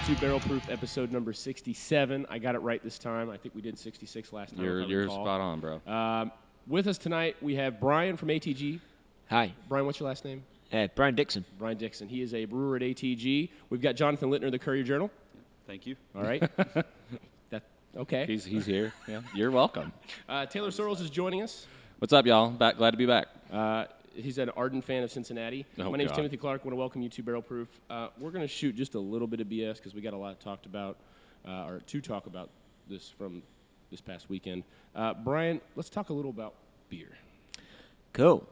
to Barrel Proof episode number 67. I got it right this time. I think we did 66 last time. You're spot on, bro. With us tonight, we have Brian from ATG. Hi. Brian, what's your last name? Brian Dixon. Brian Dixon. He is a brewer at ATG. We've got Jonathan Littner, the Courier-Journal. Thank you. All right. Okay. He's here. Yeah, you're welcome. Taylor Searles is joining us. What's up, y'all? Glad to be back. He's an ardent fan of Cincinnati. Oh, My name's God. Timothy Clark. I want to welcome you to Barrel Proof. We're going to shoot just a little bit of BS because we got a lot talked about, or to talk about this from this past weekend. Brian, let's talk a little about beer. Cool.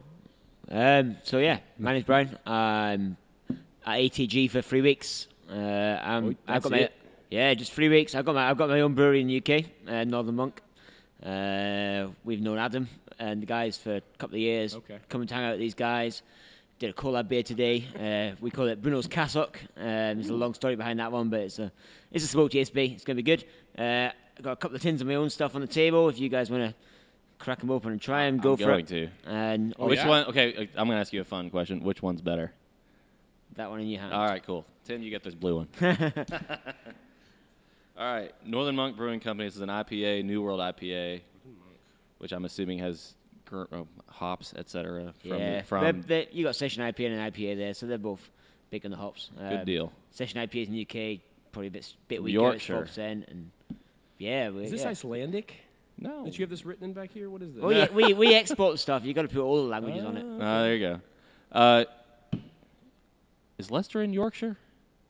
So yeah, my name's Brian. I'm at ATG for 3 weeks. I've got my just 3 weeks. I've got my own brewery in the UK, Northern Monk. We've known Adam and the guys for a couple of years. Okay. Come and hang out with these guys. Did a collab beer today. We call it Bruno's Cassock. There's a long story behind that one, but it's a smoked GSB. It's gonna be good. I've got a couple of tins of my own stuff on the table. If you guys want to crack them open and try them, go for it. I'm going to. And Which one? Okay, I'm going to ask you a fun question. Which one's better? that one in your hand. All right, cool. Tim, you get this blue one. All right, Northern Monk Brewing Company. This is an IPA, New World IPA, which I'm assuming has hops, etc. From you got Session IPA and an IPA there, so they're both big on the hops. Good deal. Session IPAs in the UK probably a bit weaker, Yorkshire. 4%, and yeah. Is this Icelandic? No. Did you have this written in back here? What is this? Oh yeah, we export the stuff. You got to put all the languages on it. There you go. Is Leicester in Yorkshire?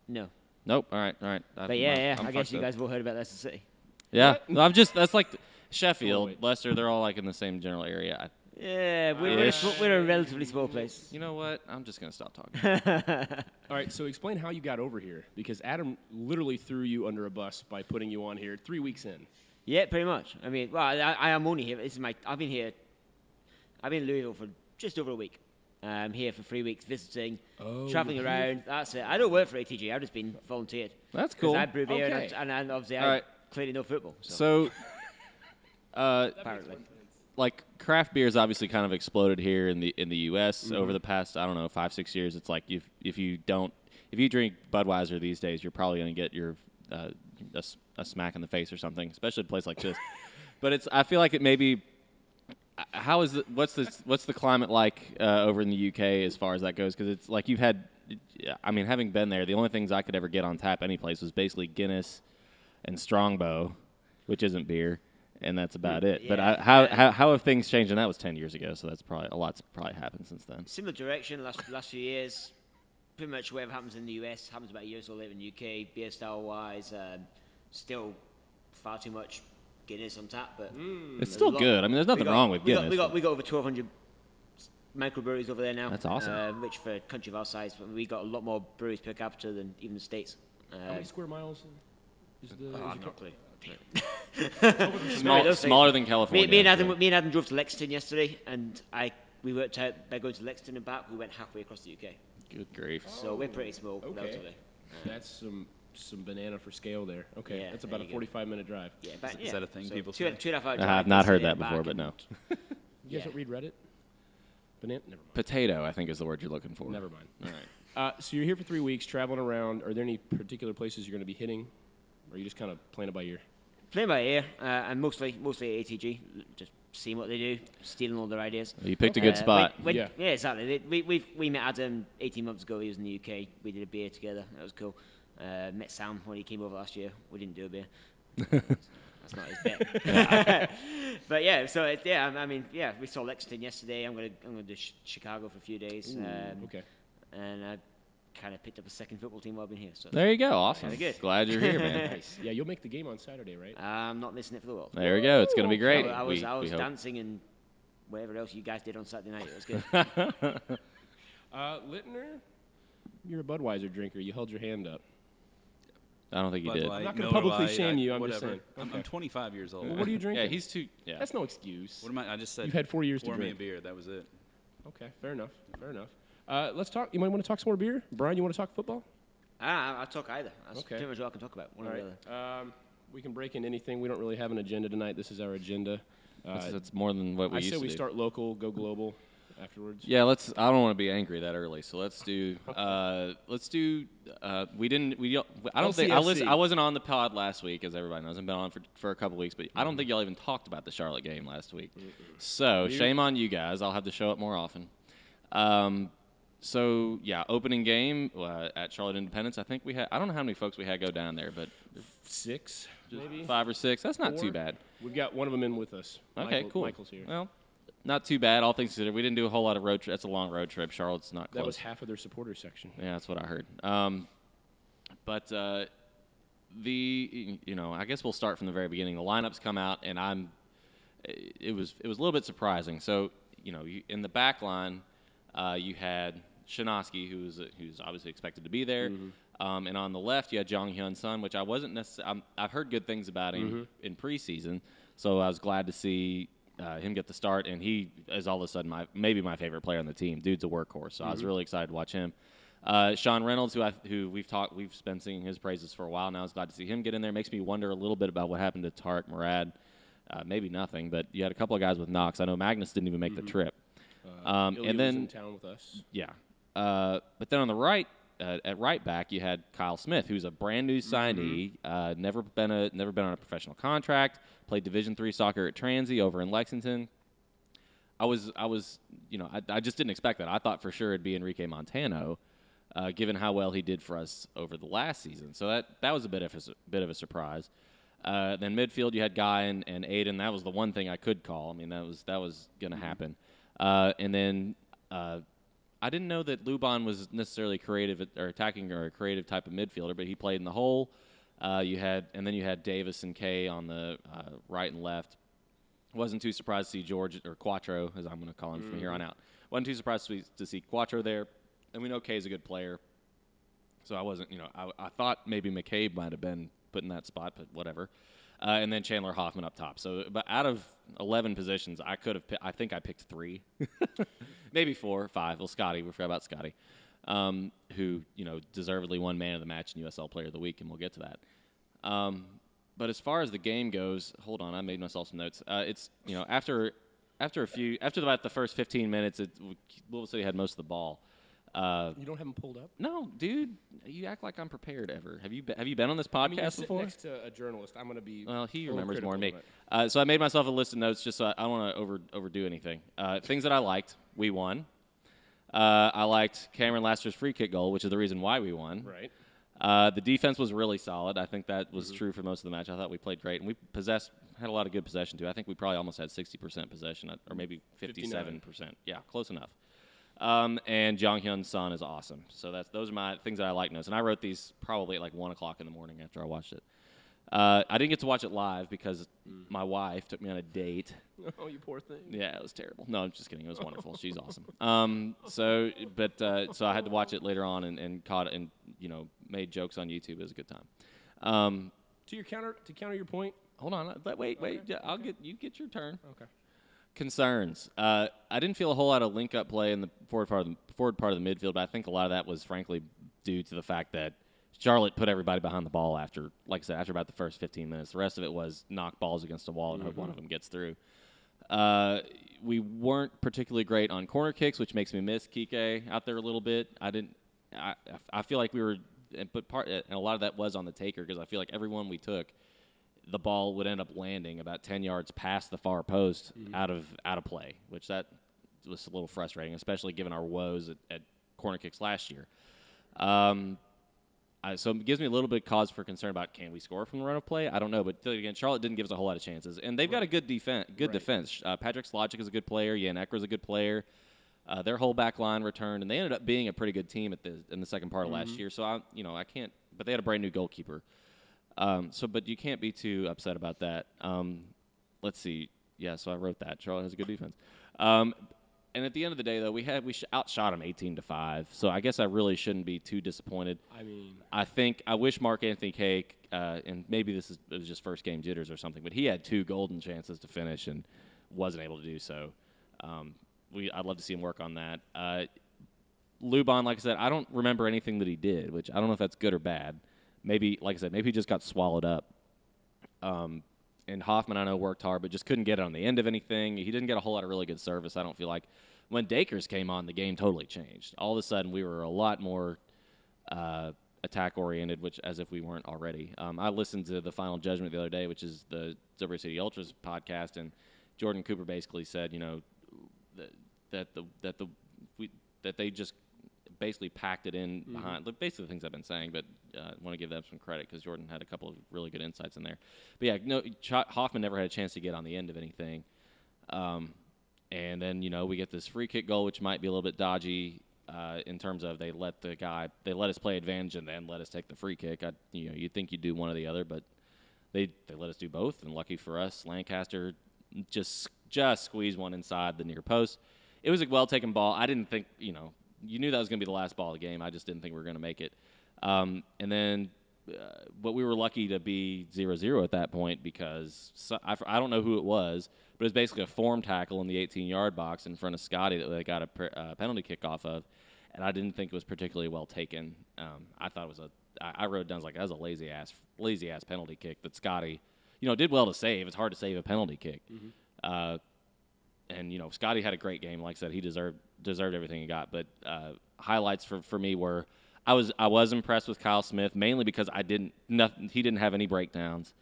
No, Nope. All right. but yeah. I guess you guys have all heard about Leicester City. Yeah. No, that's like Sheffield, wait. Leicester. They're all like in the same general area. Yeah, we're a relatively small place. You know what? I'm just gonna stop talking. All right, so explain how you got over here, because Adam literally threw you under a bus by putting you on here 3 weeks in. Yeah, pretty much. I mean, well, I am only here. I've been in Louisville for just over a week. I'm here for 3 weeks visiting, traveling around. That's it. I don't work for ATG. I've just been volunteered. That's cool. Because I brew beer Okay. and obviously All I right. clearly know football. So, apparently. like craft beer has obviously kind of exploded here in the U.S. over the past 5-6 years. It's like if you drink Budweiser these days, you're probably gonna get your a smack in the face or something, especially a place like this. But I feel like it may be. What's the climate like over in the UK as far as that goes? Because it's like you've had, I mean, having been there, the only things I could ever get on tap any place was basically Guinness and Strongbow, which isn't beer, and that's about it. Yeah, But how have things changed? And that was 10 years ago, so that's probably a lot's probably happened since then. Similar direction last few years. Pretty much whatever happens in the US happens about a year or so later in the UK. Beer style wise, still far too much Guinness on tap, but It's still good. I mean, there's nothing wrong with Guinness. We got over 1,200 microbreweries over there now. That's awesome. Which for a country of our size, we got a lot more breweries per capita than even the States. How many square miles is the? I'm not clear. Smaller than California. Me and Adam drove to Lexington yesterday, and we worked out by going to Lexington and back, we went halfway across the UK. Good grief. So we're pretty small, relatively. That's some banana for scale there. Okay, Yeah, that's about a there you go. 45-minute drive. Yeah, but, Is that a thing people two say? 2.5 hour I drive have not heard yesterday that and before, back, but no. You guys Yeah. don't read Reddit? Banana? Never mind. Potato, I think, is the word you're looking for. Never mind. All right. So you're here for 3 weeks, traveling around. Are there any particular places you're going to be hitting, or are you just kind of playing it by ear? Playing by ear, and mostly ATG, just seeing what they do, stealing all their ideas. You picked a good spot. Yeah. Yeah, exactly. We met Adam 18 months ago. He was in the UK. We did a beer together. That was cool. Met Sam when he came over last year. We didn't do a beer. That's not his bit. But yeah, so we saw Lexington yesterday. I'm gonna do Chicago for a few days. Okay. And I kind of picked up a second football team while I've been here. So There you go. Awesome. Kinda good. Glad you're here, man. Nice. Yeah, you'll make the game on Saturday, right? I'm not missing it for the world. There we go. It's going to be great. I was We hope. dancing and whatever else you guys did on Saturday night. It was good. Littner, you're a Budweiser drinker. You held your hand up. I don't think you Bud did. Light, I'm not gonna Miller publicly Lite, shame you, I'm just whatever. saying. I'm Okay. 25 years old. Well, what are you drinking? Yeah, he's too. Yeah. That's no excuse. What am I? I just said. You've had 4 years to pour me a drink. beer. That was it. Okay, fair enough. Let's talk. You might want to talk some more beer. Brian, you want to talk football? I'll talk either. That's Okay. pretty much all I can talk about. One All or the right. other. We can break in anything. We don't really have an agenda tonight. This is our agenda. That's more than what we I used say to we do. start local, go global. afterwards? Yeah, let's. I don't want to be angry that early, so let's do. We didn't. We. Don't- I don't think. LCFC. I wasn't on the pod last week, as everybody knows. I've been on for a couple weeks, but I don't think y'all even talked about the Charlotte game last week. So shame on you guys. I'll have to show up more often. So yeah, opening game at Charlotte Independence. I think we had. I don't know how many folks we had go down there, but 6, maybe 5 or 6. That's not 4? too bad. We've got one of them in with us. Okay, cool. Michael's here. Well, not too bad, all things considered. We didn't do a whole lot of road trip. That's a long road trip. Charlotte's not close. That was half of their supporters section. Yeah, that's what I heard. But I guess we'll start from the very beginning. The lineups come out, and it was a little bit surprising. So, in the back line, you had Shinosky, who's obviously expected to be there. And on the left, you had Jong Hyun Sun, which I wasn't necessarily. I've heard good things about him in preseason, so I was glad to see him get the start. And he is all of a sudden maybe my favorite player on the team. Dude's a workhorse, so I was really excited to watch him. Sean Reynolds, who we've been singing his praises for a while now. I was glad to see him get in there. Makes me wonder a little bit about what happened to Tarek Murad. Maybe nothing, but you had a couple of guys with knocks. I know Magnus didn't even make the trip. And then was in town with us. yeah. But then on the right, at right back, you had Kyle Smith, who's a brand new signee, never been on a professional contract, played Division III soccer at Transy over in Lexington. I just didn't expect that. I thought for sure it'd be Enrique Montano, given how well he did for us over the last season. So that was a bit of a surprise. Then midfield, you had Guy and Aiden. That was the one thing I could call. I mean, that was going to happen. And then I didn't know that Luban was necessarily creative or attacking or a creative type of midfielder, but he played in the hole. Then you had Davis and Kay on the right and left. Wasn't too surprised to see George, or Quattro, as I'm going to call him from here on out. Wasn't too surprised to see Quattro there. And we know Kay's a good player. So I wasn't, I thought maybe McCabe might have been put in that spot, but whatever. And then Chandler Hoffman up top. So, but out of 11 positions, I think I picked 3, maybe 4 or 5. Well, Scotty, we forgot about Scotty, who deservedly won Man of the Match and USL Player of the Week, and we'll get to that. But as far as the game goes, hold on, I made myself some notes. It's after about the first 15 minutes, Louisville City had most of the ball. You don't have them pulled up? No, dude. You act like I'm prepared ever. Have you been on this podcast before? Next to a journalist. I'm going to be. Well, he remembers more than me. It. So I made myself a list of notes just so I don't want to overdo anything. Things that I liked. We won. I liked Cameron Laster's free kick goal, which is the reason why we won. Right. The defense was really solid. I think that was true for most of the match. I thought we played great, and we had a lot of good possession too. I think we probably almost had 60% possession, or maybe 57%. Yeah, close enough. And Jong Hyun Sun is awesome. So those are my things that I like most. And I wrote these probably at like 1 o'clock in the morning after I watched it. I didn't get to watch it live because my wife took me on a date. Oh, you poor thing. Yeah, it was terrible. No, I'm just kidding. It was wonderful. She's awesome. So I had to watch it later on and caught it and made jokes on YouTube. It was a good time. To counter your point. Hold on. Wait. Okay. You get your turn. Okay. Concerns. I didn't feel a whole lot of link-up play in the forward part of the midfield, but I think a lot of that was frankly due to the fact that Charlotte put everybody behind the ball after about the first 15 minutes. The rest of it was knock balls against a wall and hope one of them gets through. We weren't particularly great on corner kicks, which makes me miss Kike out there a little bit. I feel like we were, and a lot of that was on the taker because I feel like everyone we took, the ball would end up landing about 10 yards past the far post out of play, which that was a little frustrating, especially given our woes at corner kicks last year. So it gives me a little bit of cause for concern about can we score from the run of play? I don't know, but again, Charlotte didn't give us a whole lot of chances, and they've got a good defense. Patrick Slogic is a good player. Jan Ecker is a good player. Their whole back line returned, and they ended up being a pretty good team in the second part of last year. So I can't. But they had a brand new goalkeeper. But you can't be too upset about that. Let's see. Yeah, so I wrote that. Charlotte has a good defense. And at the end of the day, though, we outshot them 18-5. So I guess I really shouldn't be too disappointed. I wish Mark Anthony Cake, and maybe it was just first game jitters or something, but he had 2 golden chances to finish and wasn't able to do so. I'd love to see him work on that. Luban, like I said, I don't remember anything that he did, which I don't know if that's good or bad. Maybe, like I said, maybe he just got swallowed up. And Hoffman, I know, worked hard, but just couldn't get it on the end of anything. He didn't get a whole lot of really good service, I don't feel like. when Dakers came on, the game totally changed. All of a sudden, we were a lot more attack oriented, which as if we weren't already. I listened to the Final Judgment the other day, which is the Silver City Ultras podcast, and Jordan Cooper basically said, that they just basically packed it in behind basically the things I've been saying, but I want to give them some credit because Jordan had a couple of really good insights in there. But yeah, no, Hoffman never had a chance to get on the end of anything. And then, we get this free kick goal, which might be a little bit dodgy in terms of they let us play advantage and then let us take the free kick. You'd think you'd do one or the other, but they let us do both. And lucky for us, Lancaster just squeezed one inside the near post. It was a well-taken ball. I didn't think, you knew that was going to be the last ball of the game. I just didn't think we were going to make it. And then, but we were lucky to be 0-0 at that point because I don't know who it was, but it was basically a form tackle in the 18-yard box in front of Scotty that they got a penalty kick off of, and I didn't think it was particularly well taken. I thought it was I wrote it down like that was a lazy ass penalty kick that Scotty, did well to save. It's hard to save a penalty kick. Mm-hmm. And Scotty had a great game. Like I said, he deserved everything he got. But highlights for me were I was impressed with Kyle Smith mainly because he didn't have any breakdowns.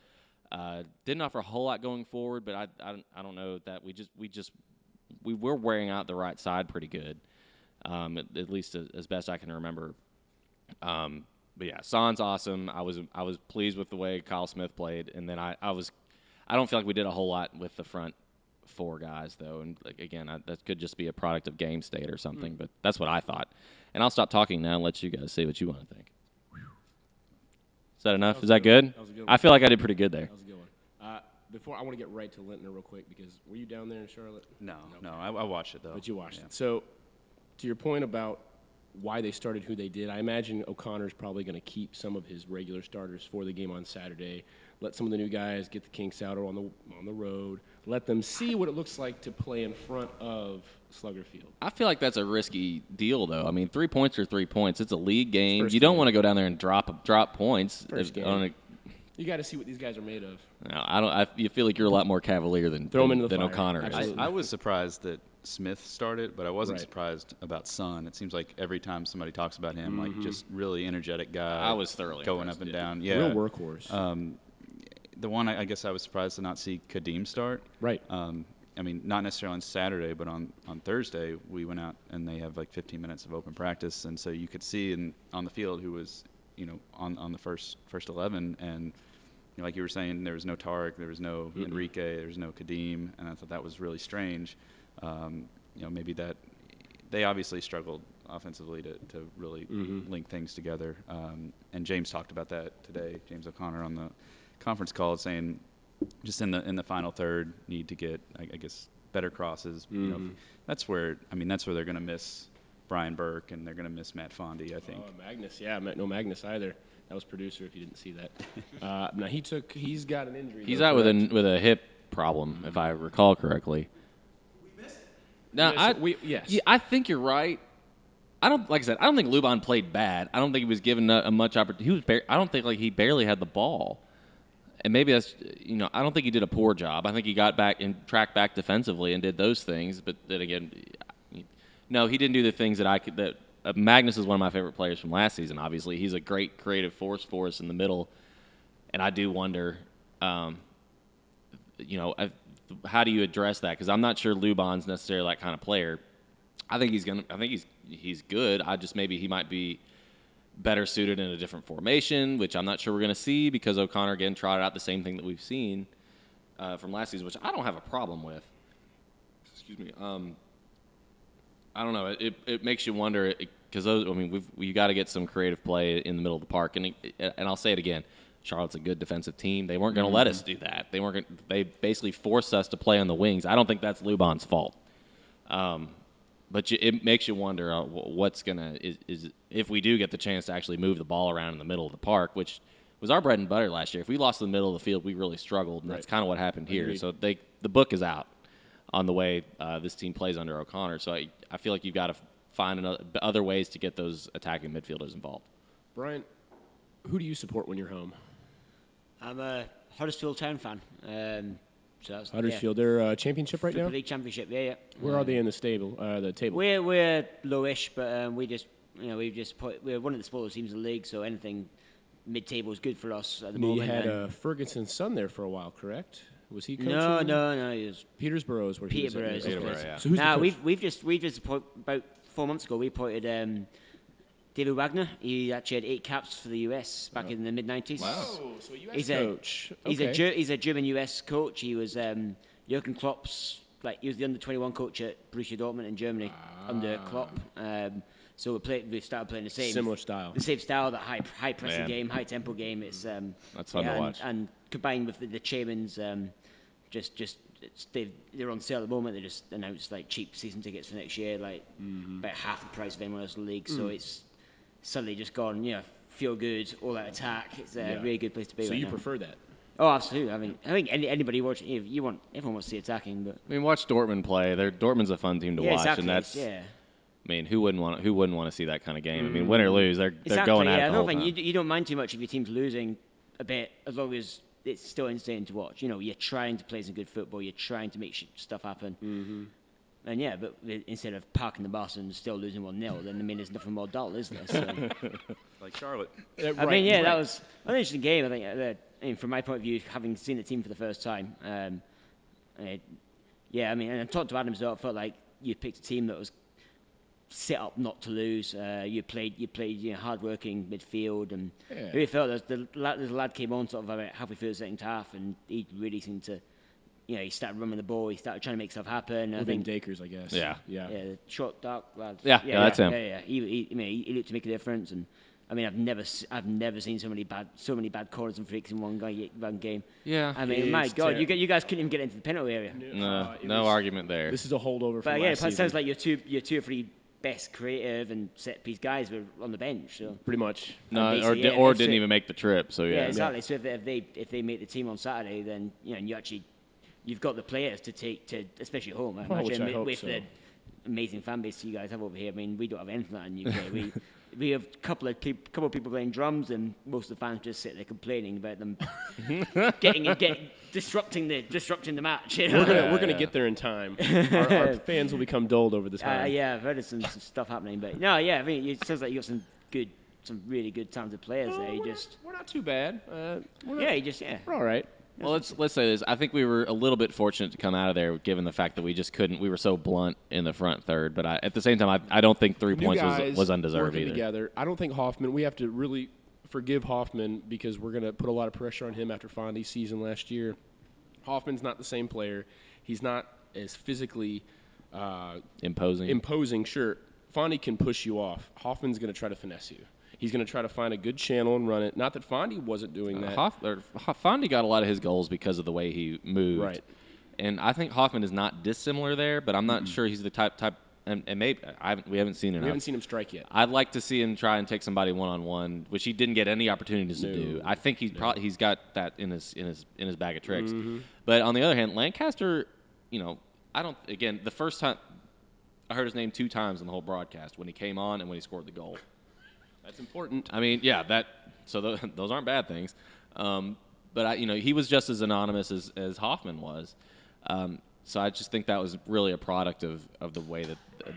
Didn't offer a whole lot going forward, but I don't know that we were wearing out the right side pretty good, at least as best I can remember. But yeah, Son's awesome. I was pleased with the way Kyle Smith played, and then I don't feel like we did a whole lot with the front four guys though, and again, that could just be a product of game state or something. But that's what I thought. And I'll stop talking now and let you guys say what you want to think. Is that enough? Is that good? That was a good one. I feel like I did pretty good there. That was a good one. Before I want to get right to Lintner real quick because were you down there in Charlotte? No, I watched it though. But you watched it. So, to your point about why they started who they did, I imagine O'Connor's probably going to keep some of his regular starters for the game on Saturday. Let some of the new guys get the kinks out on the road. Let them see what it looks like to play in front of Slugger Field. I feel like that's a risky deal, though. I mean, 3 points are 3 points. It's a league game. First You don't game. want to go down there and drop points. First game. You got to see what these guys are made of. No, you feel like you're a lot more cavalier than O'Connor is. I was surprised that Smith started, but I wasn't surprised about Son. It seems like every time somebody talks about him, like just really energetic guy. I was thoroughly going impressed, up and yeah. down. Yeah, Real workhorse. The one I guess I was surprised to not see Kadeem start. Right. I mean, not necessarily on Saturday, but on Thursday we went out and they have like 15 minutes of open practice, and so you could see on the field who was on the first 11, and like you were saying, there was no Tarek, there was no Enrique, there was no Kadeem, and I thought that was really strange. Maybe that they obviously struggled offensively to really link things together. And James talked about that today, James O'Connor on the conference call, saying just in the final third need to get I guess better crosses. That's where they're going to miss Brian Burke and they're going to miss Matt Fondy, I think. Magnus, yeah, no Magnus either. That was producer. If you didn't see that, now he's got an injury. He's out with a hip problem, if I recall correctly. We missed it. No, yes. Yeah, I think you're right. Like I said, I don't think Lubon played bad. I don't think he was given a much opportunity. I don't think he barely had the ball. And maybe that's, I don't think he did a poor job. I think he got back and tracked back defensively and did those things. But then again, no, he didn't do the things that Magnus is one of my favorite players from last season, obviously. He's a great creative force for us in the middle. And I do wonder, how do you address that? Because I'm not sure Lubon's necessarily that kind of player. I think he's good. Maybe he might be better suited in a different formation, which I'm not sure we're going to see because O'Connor again trotted out the same thing that we've seen from last season, which I don't have a problem with. Excuse me. I don't know. It makes you wonder because we got to get some creative play in the middle of the park, and I'll say it again. Charlotte's a good defensive team. They weren't going to let us do that. They basically forced us to play on the wings. I don't think that's Lubon's fault. But it makes you wonder what's is if we do get the chance to actually move the ball around in the middle of the park, which was our bread and butter last year. If we lost the middle of the field, we really struggled, and that's kind of what happened here. Agreed. So the book is out on the way this team plays under O'Connor. So I feel like you've got to find other ways to get those attacking midfielders involved. Brian, who do you support when you're home? I'm a Huddersfield Town fan. So that's, Huddersfield, they're championship right Super now. League Championship. Yeah. Where are they in the table? The table. We're lowish, but we just we're one of the smaller teams in the league, so anything mid-table is good for us at the You moment. had Ferguson's son there for a while, correct? Was he coaching? No. He was Peterborough is where he was. Peterborough. At. Peterborough, yeah. So who's the coach? we've just about 4 months ago we appointed David Wagner. He actually had 8 caps for the US back in the mid '90s. Wow. So US He's coach. He's a German US coach. He was Jurgen Klopp's he was the under-21 coach at Borussia Dortmund in Germany under Klopp. So we started playing the same Similar style. the same style, that high pressing game, high tempo game. It's That's fun to watch. and combined with the chairman's they're on sale at the moment. They just announced like cheap season tickets for next year, like about half the price of anyone else in the league. So it's suddenly just gone, feel good, all out attack. It's a really good place to be. So right you now. prefer that? Oh, absolutely. I think anybody watching, everyone wants to see attacking, but I mean, watch Dortmund play. Dortmund's a fun team to watch, exactly, and that's. yeah. I mean, who wouldn't want to see that kind of game? I mean, win or lose, they're Exactly, going at it I the don't whole think time. you don't mind too much if your team's losing a bit, as long as it's still insane to watch. You're trying to play some good football. You're trying to make stuff happen. Mm-hmm. And but instead of parking the bus and still losing 1-0, then there's nothing more dull, is there? So, Like Charlotte. that was an interesting game. I think, from my point of view, having seen the team for the first time, and I talked to Adam as well. I felt like you picked a team that was set up not to lose. You played hard-working midfield, and I really felt the lad came on sort of about halfway through the second half, and he really seemed to, he started running the ball. He started trying to make stuff happen. I think Dakers, I guess. Yeah. the short, dark lad. Yeah, that's him. Yeah. He looked to make a difference, and I mean, I've never seen so many bad corners and freaks in one game. Yeah. I mean, my God, you guys couldn't even get into the penalty area. No argument there. This is a holdover from But last season. it sounds like your two or three best creative and set piece guys were on the bench. So Pretty much. No, basically, or didn't even make the trip. So yeah, exactly. So if they make the team on Saturday, then and you've got the players to take to, especially at home. I imagine I hope with so. the amazing fan base you guys have over here. I mean, we don't have anything like that in the UK. We have a couple of people playing drums, and most of the fans just sit there complaining about them disrupting the match. We're gonna get there in time. Our fans will become dulled over the time. I've heard of some stuff happening, but no, I mean, it sounds like you got some really good talented players there. We're not too bad. We're all right. Well, let's say this. I think we were a little bit fortunate to come out of there, given the fact that we just couldn't. We were so blunt in the front third, but at the same time, I don't think 3 points was undeserved either. Together. I don't think Hoffman. We have to really forgive Hoffman because we're going to put a lot of pressure on him after Fondy's season last year. Hoffman's not the same player. He's not as physically imposing. Sure, Fondy can push you off. Hoffman's going to try to finesse you. He's going to try to find a good channel and run it. Not that Fondy wasn't doing that. Fondy got a lot of his goals because of the way he moved. Right. And I think Hoffman is not dissimilar there, but I'm not sure he's the type and maybe we haven't seen enough. We haven't seen him strike yet. I'd like to see him try and take somebody one-on-one, which he didn't get any opportunities to do. I think he's got that in his bag of tricks. Mm-hmm. But on the other hand, Lancaster, the first time I heard his name 2 times in the whole broadcast, when he came on and when he scored the goal. That's important. I mean, those aren't bad things. But he was just as anonymous as Hoffman was. So I just think that was really a product of the way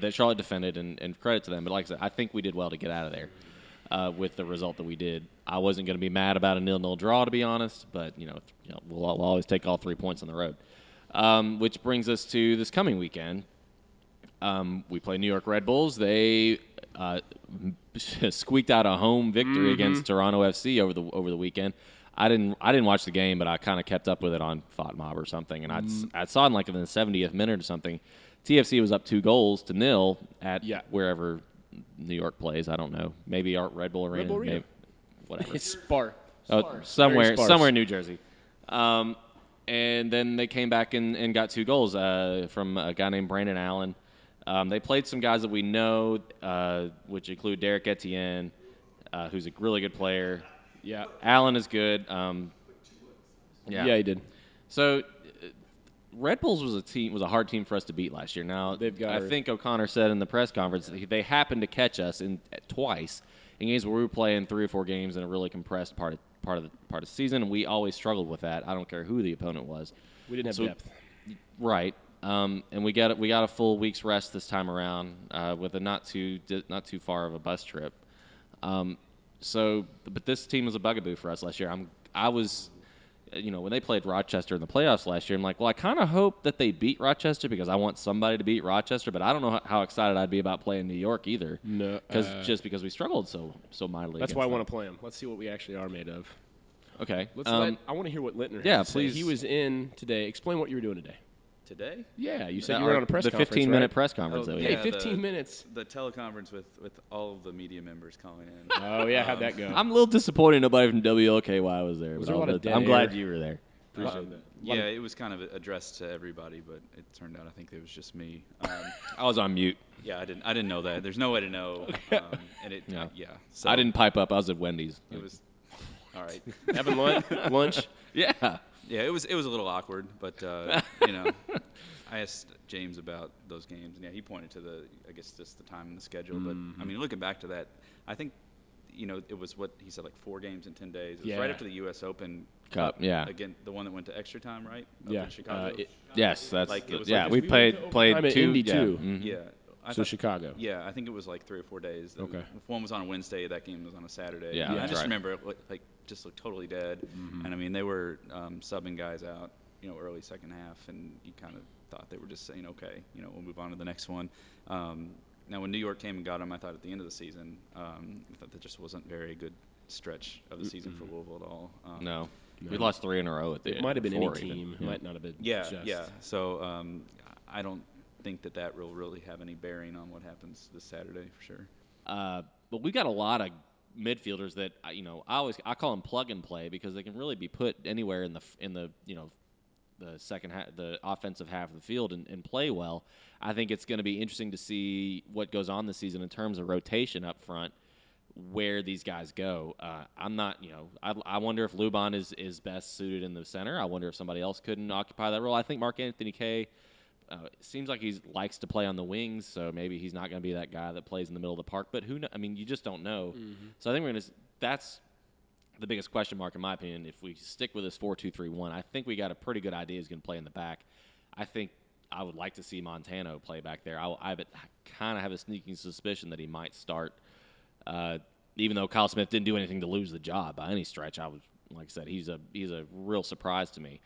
that Charlotte defended, and credit to them. But like I said, I think we did well to get out of there with the result that we did. I wasn't going to be mad about a 0-0 draw, to be honest, but we'll always take all 3 points on the road. Which brings us to this coming weekend. We play New York Red Bulls. They squeaked out a home victory against Toronto FC over the weekend. I didn't watch the game, but I kind of kept up with it on FOTMob or something, and I saw in the 70th minute or something, TFC was up 2-0 at wherever New York plays. I don't know, maybe Red Bull Arena, maybe, whatever. It's sparse. Somewhere in New Jersey. And then they came back and got 2 goals from a guy named Brandon Allen. They played some guys that we know, which include Derek Etienne, who's a really good player. Yeah. Allen is good. Yeah, he did. So Red Bulls was a hard team for us to beat last year. Now, I think O'Connor said in the press conference that they happened to catch us twice in games where we were playing 3 or 4 games in a really compressed part of the season, and we always struggled with that. I don't care who the opponent was. We didn't have So- depth. Right. And we got a full week's rest this time around with a not too far of a bus trip. But this team was a bugaboo for us last year. I was, when they played Rochester in the playoffs last year, I'm like, well, I kind of hope that they beat Rochester because I want somebody to beat Rochester. But I don't know how excited I'd be about playing New York either. No, Because we struggled so mightily. that's why I want want to play them. Let's see what we actually are made of. Okay. I want to hear what Littner yeah, has to say. please. He was in today. Explain what you were doing today. Today? Yeah, you said you were on a press the conference, 15-minute right? press conference. that we yeah, had. 15 minutes. The teleconference with all of the media members calling in. Oh, yeah, how'd that go? I'm a little disappointed nobody from WLKY was there. Was but there a lot of I'm dead glad air? you were there. Appreciate that. Yeah, it was kind of addressed to everybody, but it turned out I think it was just me. I was on mute. Yeah, I didn't know that. There's no way to know. And it Yeah. So I didn't pipe up. I was at Wendy's. It was all right. Having lunch? Yeah. Yeah, it was a little awkward, but I asked James about those games, and yeah, he pointed to I guess just the time and the schedule. But I mean, looking back to that, I think it was what he said, like 4 games in 10 days. It was right after the U.S. Open Cup, yeah. Again, the one that went to extra time, right? Up Yeah. in Chicago. Yes, that's Like, it was yeah. like- we we went to played overtime at 2. Indy, yeah. too. Mhm. Yeah. I So thought- Chicago. Yeah, I think it was like 3 or 4 days. Okay. If one was on a Wednesday, that game was on a Saturday. Yeah, And I that's just right. remember it just looked totally dead. And I mean, they were subbing guys out, early second half, and you kind of thought they were just saying, okay, we'll move on to the next one. Now, when New York came and got them, I thought at the end of the season, I thought that just wasn't a very good stretch of the season for Louisville at all. No, we lost 3 in a row at the It end. might have been any 4 even. team. It Yeah. might not have been Yeah, just. yeah. So I don't think that will really have any bearing on what happens this Saturday for sure. But we got a lot of midfielders that I call them plug and play because they can really be put anywhere in the the second half, the offensive half of the field and play well. I think it's going to be interesting to see what goes on this season in terms of rotation up front, where these guys go. I'm not, I wonder if Luban is best suited in the center. I wonder if somebody else couldn't occupy that role. I think Mark Anthony Kaye seems like he likes to play on the wings, so maybe he's not going to be that guy that plays in the middle of the park. But who knows? I mean, you just don't know. So I think that's the biggest question mark in my opinion. If we stick with this 4-2-3-1, I think we got a pretty good idea he's going to play in the back. I think I would like to see Montano play back there. I kind of have a sneaking suspicion that he might start, even though Kyle Smith didn't do anything to lose the job by any stretch. Like I said, he's a real surprise to me.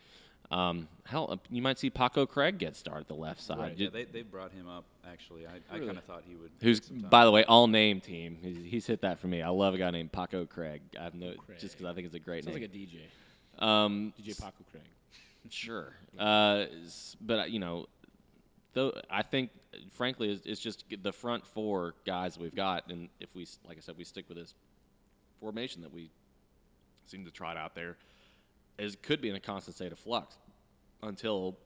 You might see Paco Craig get started at the left side. Right. Yeah, they brought him up actually. I kind of thought he would. Who's, get some time. by the way, all name team. He's hit that for me. I love a guy named Paco Craig. Just because I think it's a great Sounds name. like a DJ. DJ Paco Craig. Sure. But though I think, frankly, it's just the front 4 guys we've got, and if we, like I said, we stick with this formation that we seem to trot out there, could be in a constant state of flux until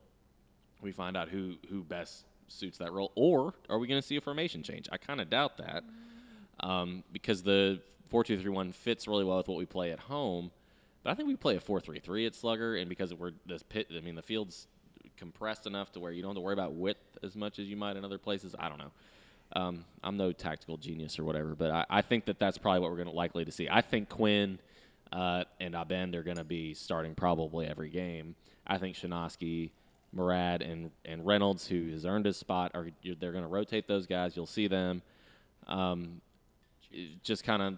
we find out who best suits that role. Or are we going to see a formation change? I kind of doubt that because the 4-2-3-1 fits really well with what we play at home. But I think we play a 4-3-3 at Slugger, and because the field's compressed enough to where you don't have to worry about width as much as you might in other places. I don't know. I'm no tactical genius or whatever, but I think that's probably what we're going to likely to see. I think Quinn and Abend are going to be starting probably every game. I think Shinosky, Murad, and Reynolds, who has earned his spot, they're going to rotate those guys. You'll see them. Just kind of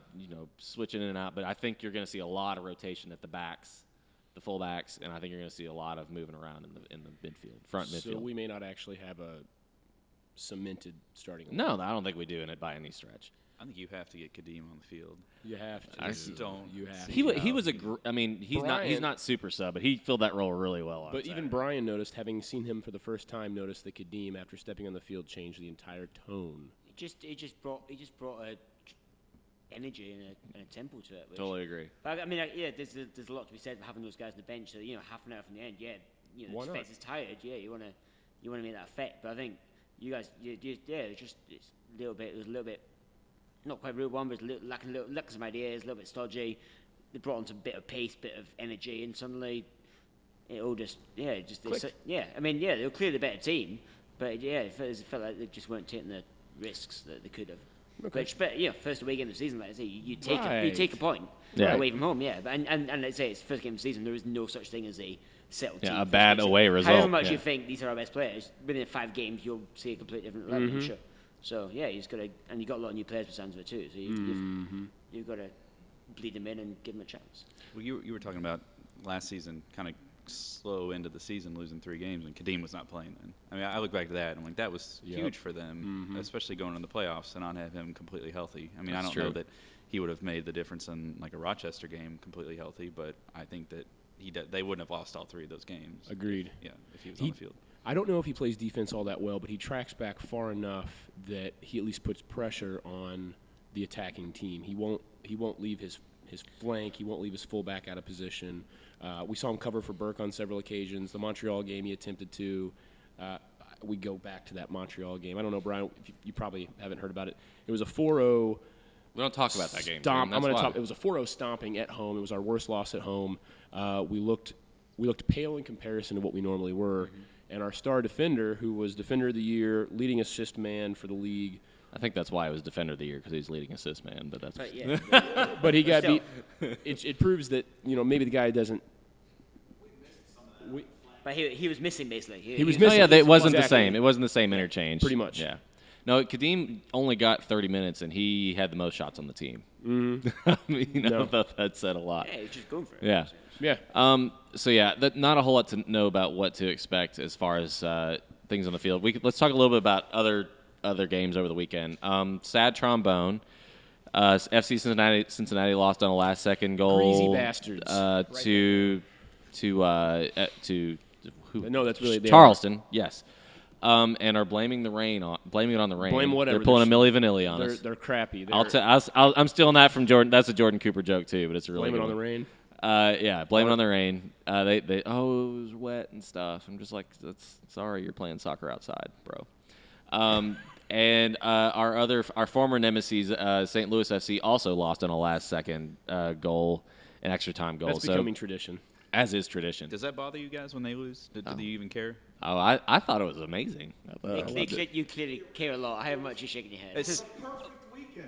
switching in and out, but I think you're going to see a lot of rotation at the backs, the fullbacks, and I think you're going to see a lot of moving around in the front midfield. So we may not actually have a cemented starting. No, I don't think we do in it by any stretch. I think you have to get Kadeem on the field. You have to. I just don't. You have. He to. was he's Brian- not super sub, but he filled that role really well. I But would say. even Brian noticed, having seen him for the first time, noticed that Kadeem, after stepping on the field, changed the entire tone. He just brought a energy and a tempo to it. Which, Totally agree. But I mean, there's a lot to be said for having those guys on the bench. So half an hour from the end, Why the not? defense is tired. Yeah, you wanna make that effect. But I think you guys, it's a little bit, not quite route one, but lacking some ideas, a little bit stodgy. They brought on some bit of pace, bit of energy, and suddenly it all just Clicked. I mean, they were clearly the better team, but it felt like they just weren't taking the risks that they could have. Okay. But first away game of the season, like I say, you take Right. a point Yeah. away from home, yeah. But and let's say it's first game of the season, there is no such thing as a settled team. Yeah, a first bad game. So away however result. much Yeah. you think these are our best players, within 5 games you'll see a completely different level. I'm sure. So yeah, you just got to, and you got a lot of new players for sounds of it too. So you've got to bleed them in and give them a chance. Well, you were talking about last season, kind of slow into the season, losing 3 games, and Kadeem was not playing then. I mean, I look back to that, and I'm like, that was huge for them, especially going in the playoffs and not have him completely healthy. I mean, That's I don't true. know that he would have made the difference in like a Rochester game completely healthy, but I think that they wouldn't have lost all 3 of those games. Agreed. If he was on the field. I don't know if he plays defense all that well, but he tracks back far enough that he at least puts pressure on the attacking team. He won't leave his flank. He won't leave his fullback out of position. We saw him cover for Burke on several occasions. The Montreal game he attempted to. We go back to that Montreal game. I don't know, Brian. You probably haven't heard about it. It was a 4-0. We don't talk about that game. Stomp. I'm going to talk. It was a 4-0 stomping at home. It was our worst loss at home. We looked pale in comparison to what we normally were. And our star defender, who was defender of the year, leading assist man for the league. I think that's why I was defender of the year, because he's leading assist man. But that's. But yeah, But he got still. beat. It proves that maybe the guy doesn't. But he was missing basically. He was Oh missing. yeah, it wasn't the Exactly. same. It wasn't the same interchange. Pretty much. Yeah. No, Kadeem only got 30 minutes, and he had the most shots on the team. I mean, that said a lot. Yeah, he's just going for it. Yeah. Yeah. So yeah, not a whole lot to know about what to expect as far as things on the field. Let's talk a little bit about other games over the weekend. Sad trombone. FC Cincinnati lost on a last-second goal. Greasy bastards. To who? No, that's really Charleston. Yes. And are blaming it on the rain. Blame whatever. They're pulling a Milli Vanilli on us. They're crappy. I'm stealing that from Jordan. That's a Jordan Cooper joke too, but it's a really Blame it good on the one. rain. Yeah, blame it on the rain. It was wet and stuff. I'm just like, sorry, you're playing soccer outside, bro. And our former nemesis, St. Louis FC, also lost on a last-second goal, an extra-time goal. That's becoming tradition. As is tradition. Does that bother you guys when they lose? Do you even care? Oh, I thought it was amazing. You clearly care a lot. How much you shaking your head? It's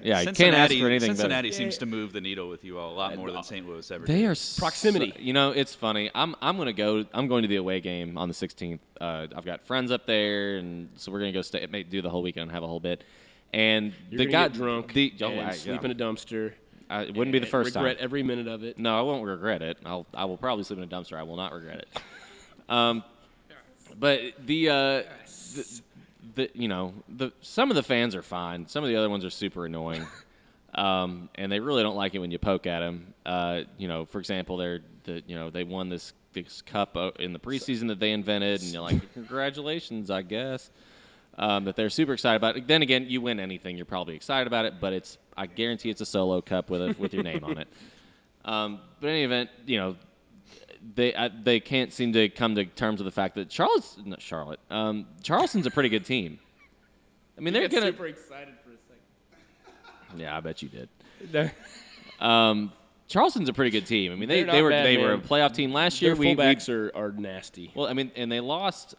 Yeah, you can't ask for anything better. Cincinnati seems to move the needle with you all a lot more than St. Louis ever They did. are Proximity. It's funny. I'm going to the away game on the 16th. I've got friends up there, and so we're going to go do the whole weekend and have a whole bit. And You're they gonna got get drunk and sleep in a dumpster. It wouldn't be the first time. Regret every minute of it. No, I won't regret it. I will probably sleep in a dumpster. I will not regret it. But some of the fans are fine. Some of the other ones are super annoying, and they really don't like it when you poke at them. For example, they won this cup in the preseason that they invented, and you're like, congratulations, I guess. That they're super excited about it. Then again, you win anything, you're probably excited about it, but I guarantee it's a solo cup with your name on it. But in any event, they can't seem to come to terms with the fact that Charleston's a pretty good team. I mean, they're super excited for a second. Yeah, I bet you did. Charleston's a pretty good team. I mean, they were a playoff team last year. Their fullbacks are nasty. Well, I mean, and they lost.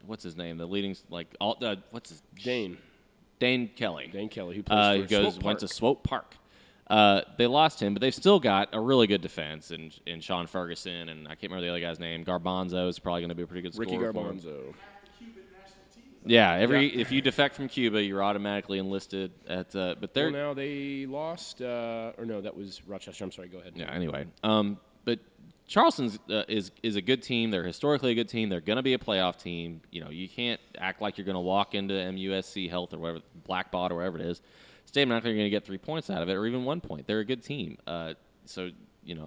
What's his name? The leading Dane Kelly. Dane Kelly, who plays for went to Swope Park. They lost him, but they've still got a really good defense in Sean Ferguson, and I can't remember the other guy's name. Garbanzo is probably going to be a pretty good Ricky scorer for him. Garbanzo. Yeah, if you defect from Cuba, you're automatically enlisted at. But they're now they lost, or no, that was Rochester. I'm sorry. Go ahead. Yeah. Anyway, but Charleston's is a good team. They're historically a good team. They're going to be a playoff team. You can't act like you're going to walk into MUSC Health or whatever, Blackbaud or wherever it is. Stay not you're going to get 3 points out of it, or even 1 point. They're a good team. So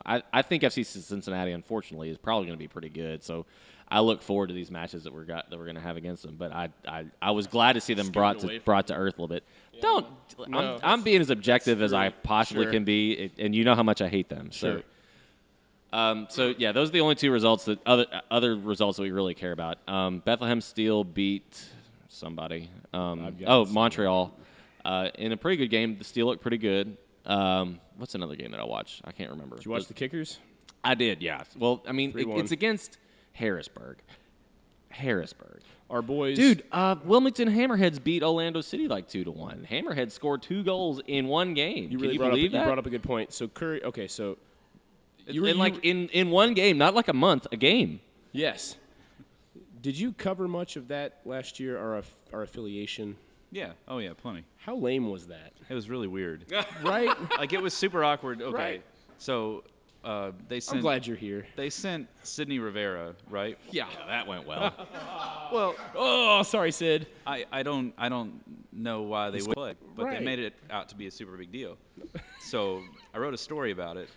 I think FC Cincinnati, unfortunately, is probably going to be pretty good. So I look forward to these matches that we're going to have against them. But I was glad to see them brought to earth a little bit. Yeah, I'm being as objective as I possibly can be, and you know how much I hate them. So. So yeah, those are the only 2 results other results that we really care about. Bethlehem Steel beat somebody. Montreal. In a pretty good game. The Steel looked pretty good. What's another game that I watched? I can't remember. Did you watch the Kickers? I did, yeah. Well, I mean, 3-1. it's against Harrisburg. Harrisburg. Our boys, Dude, Wilmington Hammerheads beat Orlando City like 2-1. Hammerheads scored 2 goals in one game. You Can really you brought believe up that? you brought up a good point. So Curry, okay, so you were in one game, not like a month, a game. yes. Did you cover much of that last year? Our affiliation. Yeah. Oh yeah, plenty. How lame was that? It was really weird. Right? Like it was super awkward. Okay. Right. So they I'm sent. glad you're here. They sent Sydney Rivera, right? Yeah, that went well. Well, Oh, sorry, Sid. I don't know why they would play, but Right. they made it out to be a super big deal. So I wrote a story about it,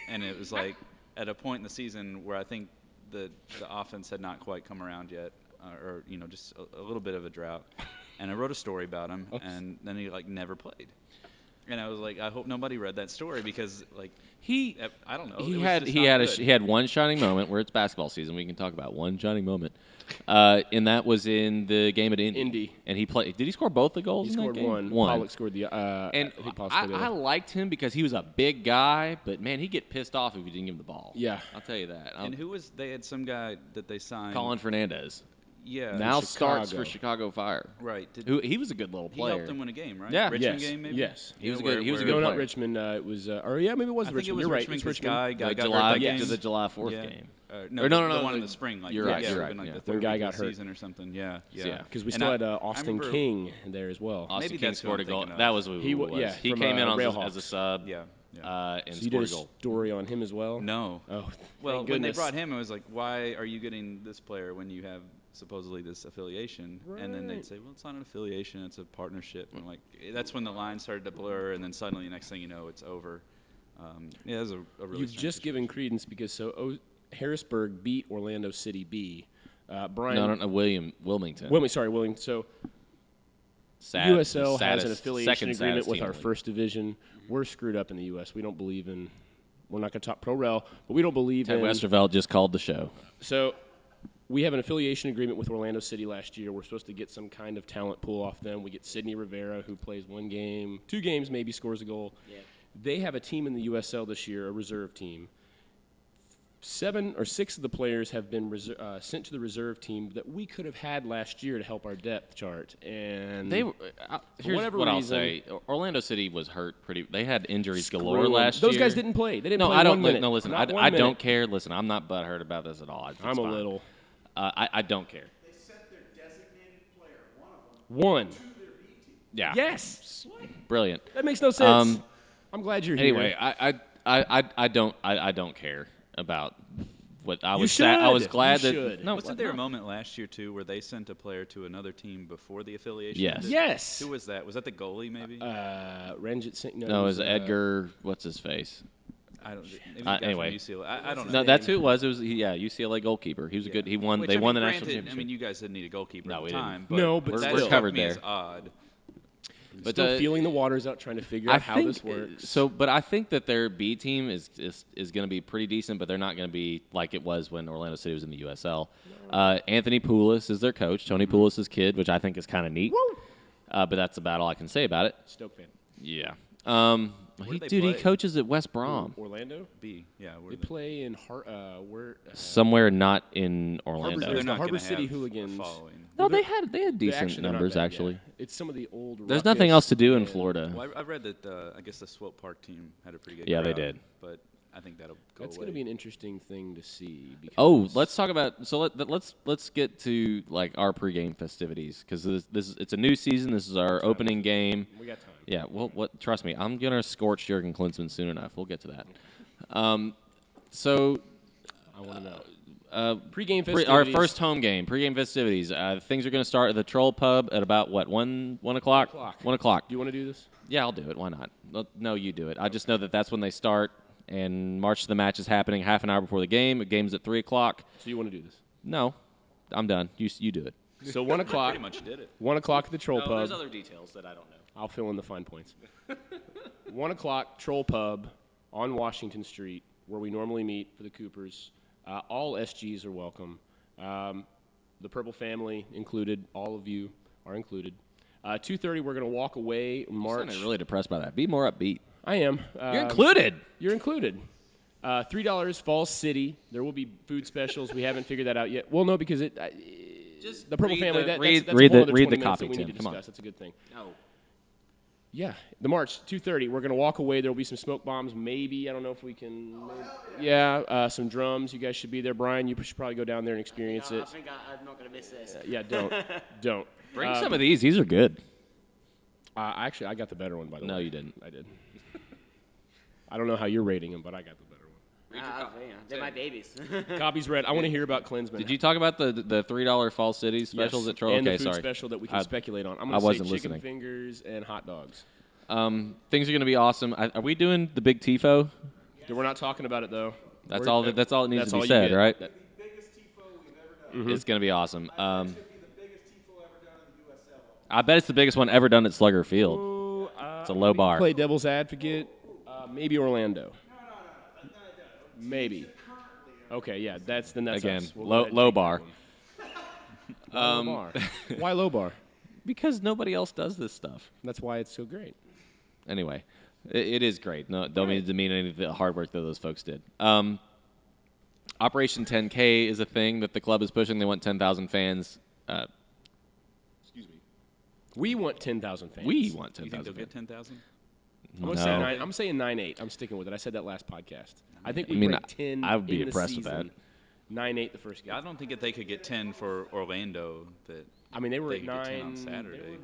and it was like at a point in the season where I think the offense had not quite come around yet, or just a little bit of a drought. And I wrote a story about him, and then he like never played. And I was like, I hope nobody read that story because like I don't know. He it was had just he not had good. he had one shining moment where it's basketball season. We can talk about one shining moment, and that was in the game at Indy. And he played. Did he score both the goals? He in scored that game? one. One. Pollock scored the. And I think Pollock I scored the other. liked him because he was a big guy, but man, he'd get pissed off if you didn't give him the ball. Yeah. I'll tell you that. And who was they had some guy that they signed. Colin Fernandez Yeah. now Chicago. starts for Chicago Fire. Right. He was a good little He player. helped them win a game, right? Yeah. Richmond Yes. game, maybe? Yes. He was Yeah, good. He was a where- good No, player. not Richmond. It was. Or yeah, maybe it was I think Richmond. it was You're right. Richmond. It's 'Cause Richmond. Guy got July, hurt that game. to the July 4th Yeah. game. No, Or no, the no, one in the- the spring. Like, you're right, Yeah, you're it right, would've been like yeah. the When third Guy week got of the hurt. season or something. Yeah, Yeah. yeah. Because we And still I- had I Austin remember- King there as well. Austin Maybe King that's who scored I'm a goal. thinking of. That was who He it wa- was. yeah, he from, came in as a Railhawks. sub. Yeah. And So you did scored a a goal. story on him as well. No. Oh, Well, thank when they goodness. brought him, I was like, why are you getting this player when you have supposedly this affiliation? And then they'd Right. say, well, it's not an affiliation, it's a partnership. And I'm like, that's when the lines started to blur, and then suddenly, next thing you know, it's over. Yeah, it was a really You've strange just given situation. credence because Harrisburg beat Orlando City B. Brian. No, Wilmington. William. So Sad, USL has saddest, an affiliation second agreement saddest with team in our the league. first division. We're screwed up in the U.S. We don't believe in. We're not going to talk pro rel, but we don't believe Ted in. Westervelt just called the show. So we have an affiliation agreement with Orlando City last year. We're supposed to get some kind of talent pool off them. We get Sydney Rivera, who plays 1 game, 2 games, maybe scores a goal. Yeah. They have a team in the USL this year, a reserve team. 7 or 6 of the players have been sent to the reserve team that we could have had last year to help our depth chart. And They were, here's whatever what I'll reason- say. Orlando City was hurt pretty. They had injuries Screw galore 'em. last year. Those guys didn't play. They didn't No, play I don't. 1 minute. No, listen. Not 1 I minute. don't care. Listen, I'm not butthurt about this at all. It's I'm a fine. little. I don't care. They sent their designated player, one of them, One. to their B team. Yeah. Yes. Brilliant. That makes no sense. Um, I'm glad you're Anyway, here. I don't care about what I You was. I was should. glad You that should. no. Wasn't there a moment last year, too, where they sent a player to another team before the affiliation? Yes. ended? Yes. Who was that? Was that the goalie, maybe? Ranjit Singh. No, it was Edgar. What's his face? I don't. Maybe the guy from anyway. UCLA. I don't know. No, that's who it was. It was UCLA goalkeeper. He was a good. He won. Which, They I won mean, the national granted, championship. I mean, you guys didn't need a goalkeeper No, at we the didn't. time. But No, but that still. struck Covered me as there. odd. but Still feeling the waters out, trying to figure I out how think this works. so, but I think that their B team is going to be pretty decent, but they're not going to be like it was when Orlando City was in the USL. Anthony Poulos is their coach, Tony Poulos' kid, which I think is kind of neat. But that's about all I can say about it. Stoke fan. Yeah. do they He play? coaches at West Brom, Orlando. B. Yeah. They play in somewhere not in Harbor, Orlando. there's They're the not Harbor gonna City have a Hooligans. following. No, They're- they had decent they're not numbers bad, yeah. actually. It's some of the old. There's nothing else to do in and- Florida. Well, I read that I guess the Swope Park team had a pretty good Yeah, they crowd, did. But I think that'll go That's away. going to be an interesting thing to see. Because Oh, let's talk about. So let's get to like our pregame festivities because it's a new season. This is our opening game. We got time. Yeah. Well, trust me, I'm gonna scorch Jurgen Klinsmann soon enough. We'll get to that. So I want to know. pregame festivities. Our first home game, pregame festivities. Things are gonna start at the Troll Pub at about what 1 o'clock. 1 o'clock. Do you want to do this? Yeah, I'll do it. Why not? No, you do it. I just know that's when they start. And March to the match is happening half an hour before the game. The game's at 3 o'clock. So you want to do this? No, I'm done. You do it. So 1 o'clock. Pretty much did it. 1 o'clock at the Troll Pub. other details that I don't know. I'll fill in the fine points. 1 o'clock, Troll Pub on Washington Street, where we normally meet for the Coopers. All SGs are welcome. The Purple family included. All of you are included. 2:30, we're going to walk away. March. I'm really depressed by that. Be more upbeat. I am. You're included. You're included. $3 Falls City. There will be food specials. We haven't figured that out yet. Well, no, because Just The Purple read Family. the- That's read- a read whole the- other read 20 the minutes that copy, we need to Tim. Come on. discuss. That's a good thing. No. Yeah, the March 2:30. We're gonna walk away. There will be some smoke bombs. Maybe I don't know if we can. Yeah, some drums. You guys should be there. Brian, you should probably go down there and experience I it. think I'm not going to miss this. Yeah, don't. Bring some of these. These are good. Actually, I got the better one by the way. No, you didn't. I did. I don't know how you're rating them, but I got the better one. They're my babies. Copies read. I want to hear about Klinsman. Did you talk about the $3 Fall City specials Yes, at Troll? and Okay, the food sorry. special that we can speculate on. I'm I going to wasn't say chicken listening. fingers and hot dogs. Things are going to be awesome. Are we doing the big tifo? We're not talking about it though. That's all. That's all it needs That's to all be you said, get. right? The biggest tifo we've ever done. It's going to be awesome. I bet it's going to be the biggest tifo ever done in the USL. I bet it's the biggest one ever done at Slugger Field. Ooh, It's a low bar. Play devil's advocate. Maybe Orlando. No. Maybe. Okay, yeah, that's Again, us. We'll go low ahead and low take that bar. one. Why low bar? Why low bar? Because nobody else does this stuff. That's why it's so great. Anyway, it is great. No, don't mean to demean any of the hard work that those folks did. Operation 10K is a thing that the club is pushing. They want 10,000 fans. We want 10,000 fans. We want You think 10,000 they'll get fans. 10,000? I'm saying 9-8. I'm sticking with it. I said that last podcast. I think we I mean, break 10. I would be in the impressed with season. 9-8 the first game. Yeah, I don't think that they could get 10 for Orlando. That I mean, they were they at could get 10 9 on Saturday. They were 9-8.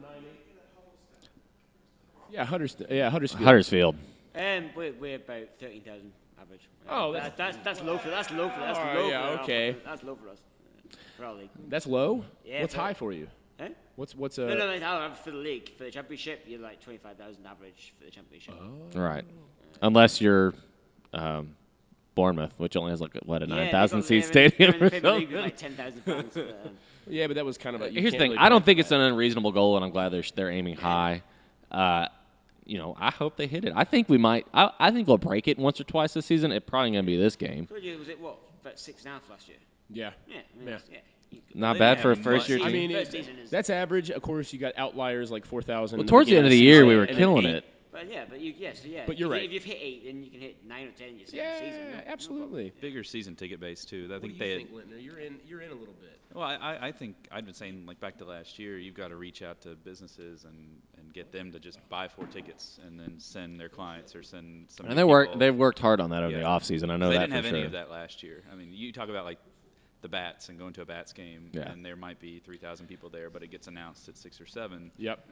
Yeah, Huddersfield. Huddersfield. We're about 13,000 average. Oh, that's low for that's low for that's All right, low yeah, for okay. That's low for us. For our league. That's low. Yeah, What's but- high for you? Huh? What's No, for the league. For the championship, you're like 25,000 average for the championship. Right. Unless you're Bournemouth, which only has like a 9,000 seat stadium. They're in the or Premier League with something. like 10,000 fans. Yeah, but that was kind of a. Here's the thing. I don't think it's an unreasonable goal, and I'm glad they're aiming high. I hope they hit it. I think we might. I think we'll break it once or twice this season. It's probably going to be this game. Was it what? About 6.5 last year? Yeah. Yeah. Yeah. Not They bad didn't for a have first-year much. team. I mean, First season is- that's average. Of course, you got outliers like 4,000. Well, towards the end of the year, we were killing it. But yeah, But you're right. If you've hit 8, then you can hit 9 or 10 in your second Yeah, season. No absolutely. Bigger season ticket base too. I What think do you they. think, Lintner? You're in a little bit. Well, I think I've been saying like back to last year, you've got to reach out to businesses and get them to just buy 4 tickets and then send their clients or send some. And new they've people. worked hard on that over the Yeah. offseason. I know They that didn't for have sure. any of that last year. I mean, you talk about like the Bats and going to a Bats game, Yeah. and there might be 3,000 people there, but it gets announced at 6 or 7. Yep.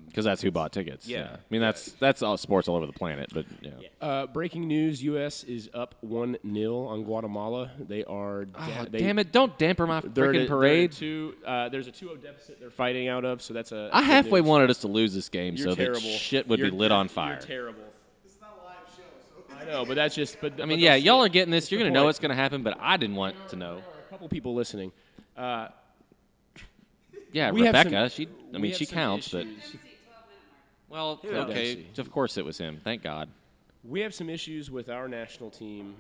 Because that's who bought tickets. Yeah. I mean, that's all sports all over the planet. But yeah. Breaking news: U.S. is up 1-0 on Guatemala. They are. Damn it! Don't damper my freaking parade. There's a 2-0 deficit they're fighting out of, so that's a. I good halfway news. wanted us to lose this game You're so terrible. that shit would be lit on fire. You're terrible. This is not a live show, so I know, but that's just. But I mean, but yeah, that's- y'all are getting this. You're the going to know point. what's going to happen, but I didn't want to know. There are a couple people listening. Yeah, We have Rebecca. some- She have some counts, but issues. well, knows? okay. Dempsey. Of course, it was him. Thank God. We have some issues with our national team.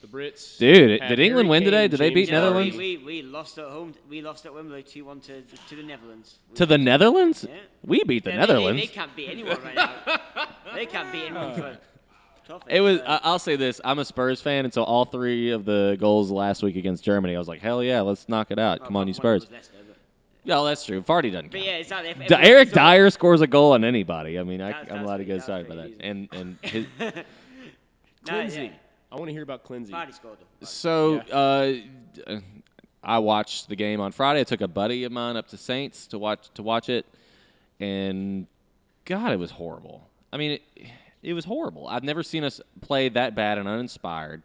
The Brits. Dude, had did England Harry win today? Kane, Did they beat James Netherlands? Vardy. We lost at home. We lost at Wembley 2-1 to the Netherlands. To the Netherlands? Yeah. We beat the Yeah, Netherlands. They can't beat anyone right now. They can't beat anyone for tough. It was. I'll say this: I'm a Spurs fan, and so all 3 of the goals last week against Germany, I was like, "Hell yeah, let's knock it out! Come on, you Spurs." Yeah, that's true. Vardy doesn't But count. yeah, exactly. Eric Dyer scores a goal on anybody. I mean, That's I'm allowed to get pretty- excited that's by that. pretty And his, Clinzy. I want to hear about Clinzy. Vardy scored. so I watched the game on Friday. I took a buddy of mine up to Saints to watch it, and God, it was horrible. I mean, it was horrible. I've never seen us play that bad and uninspired.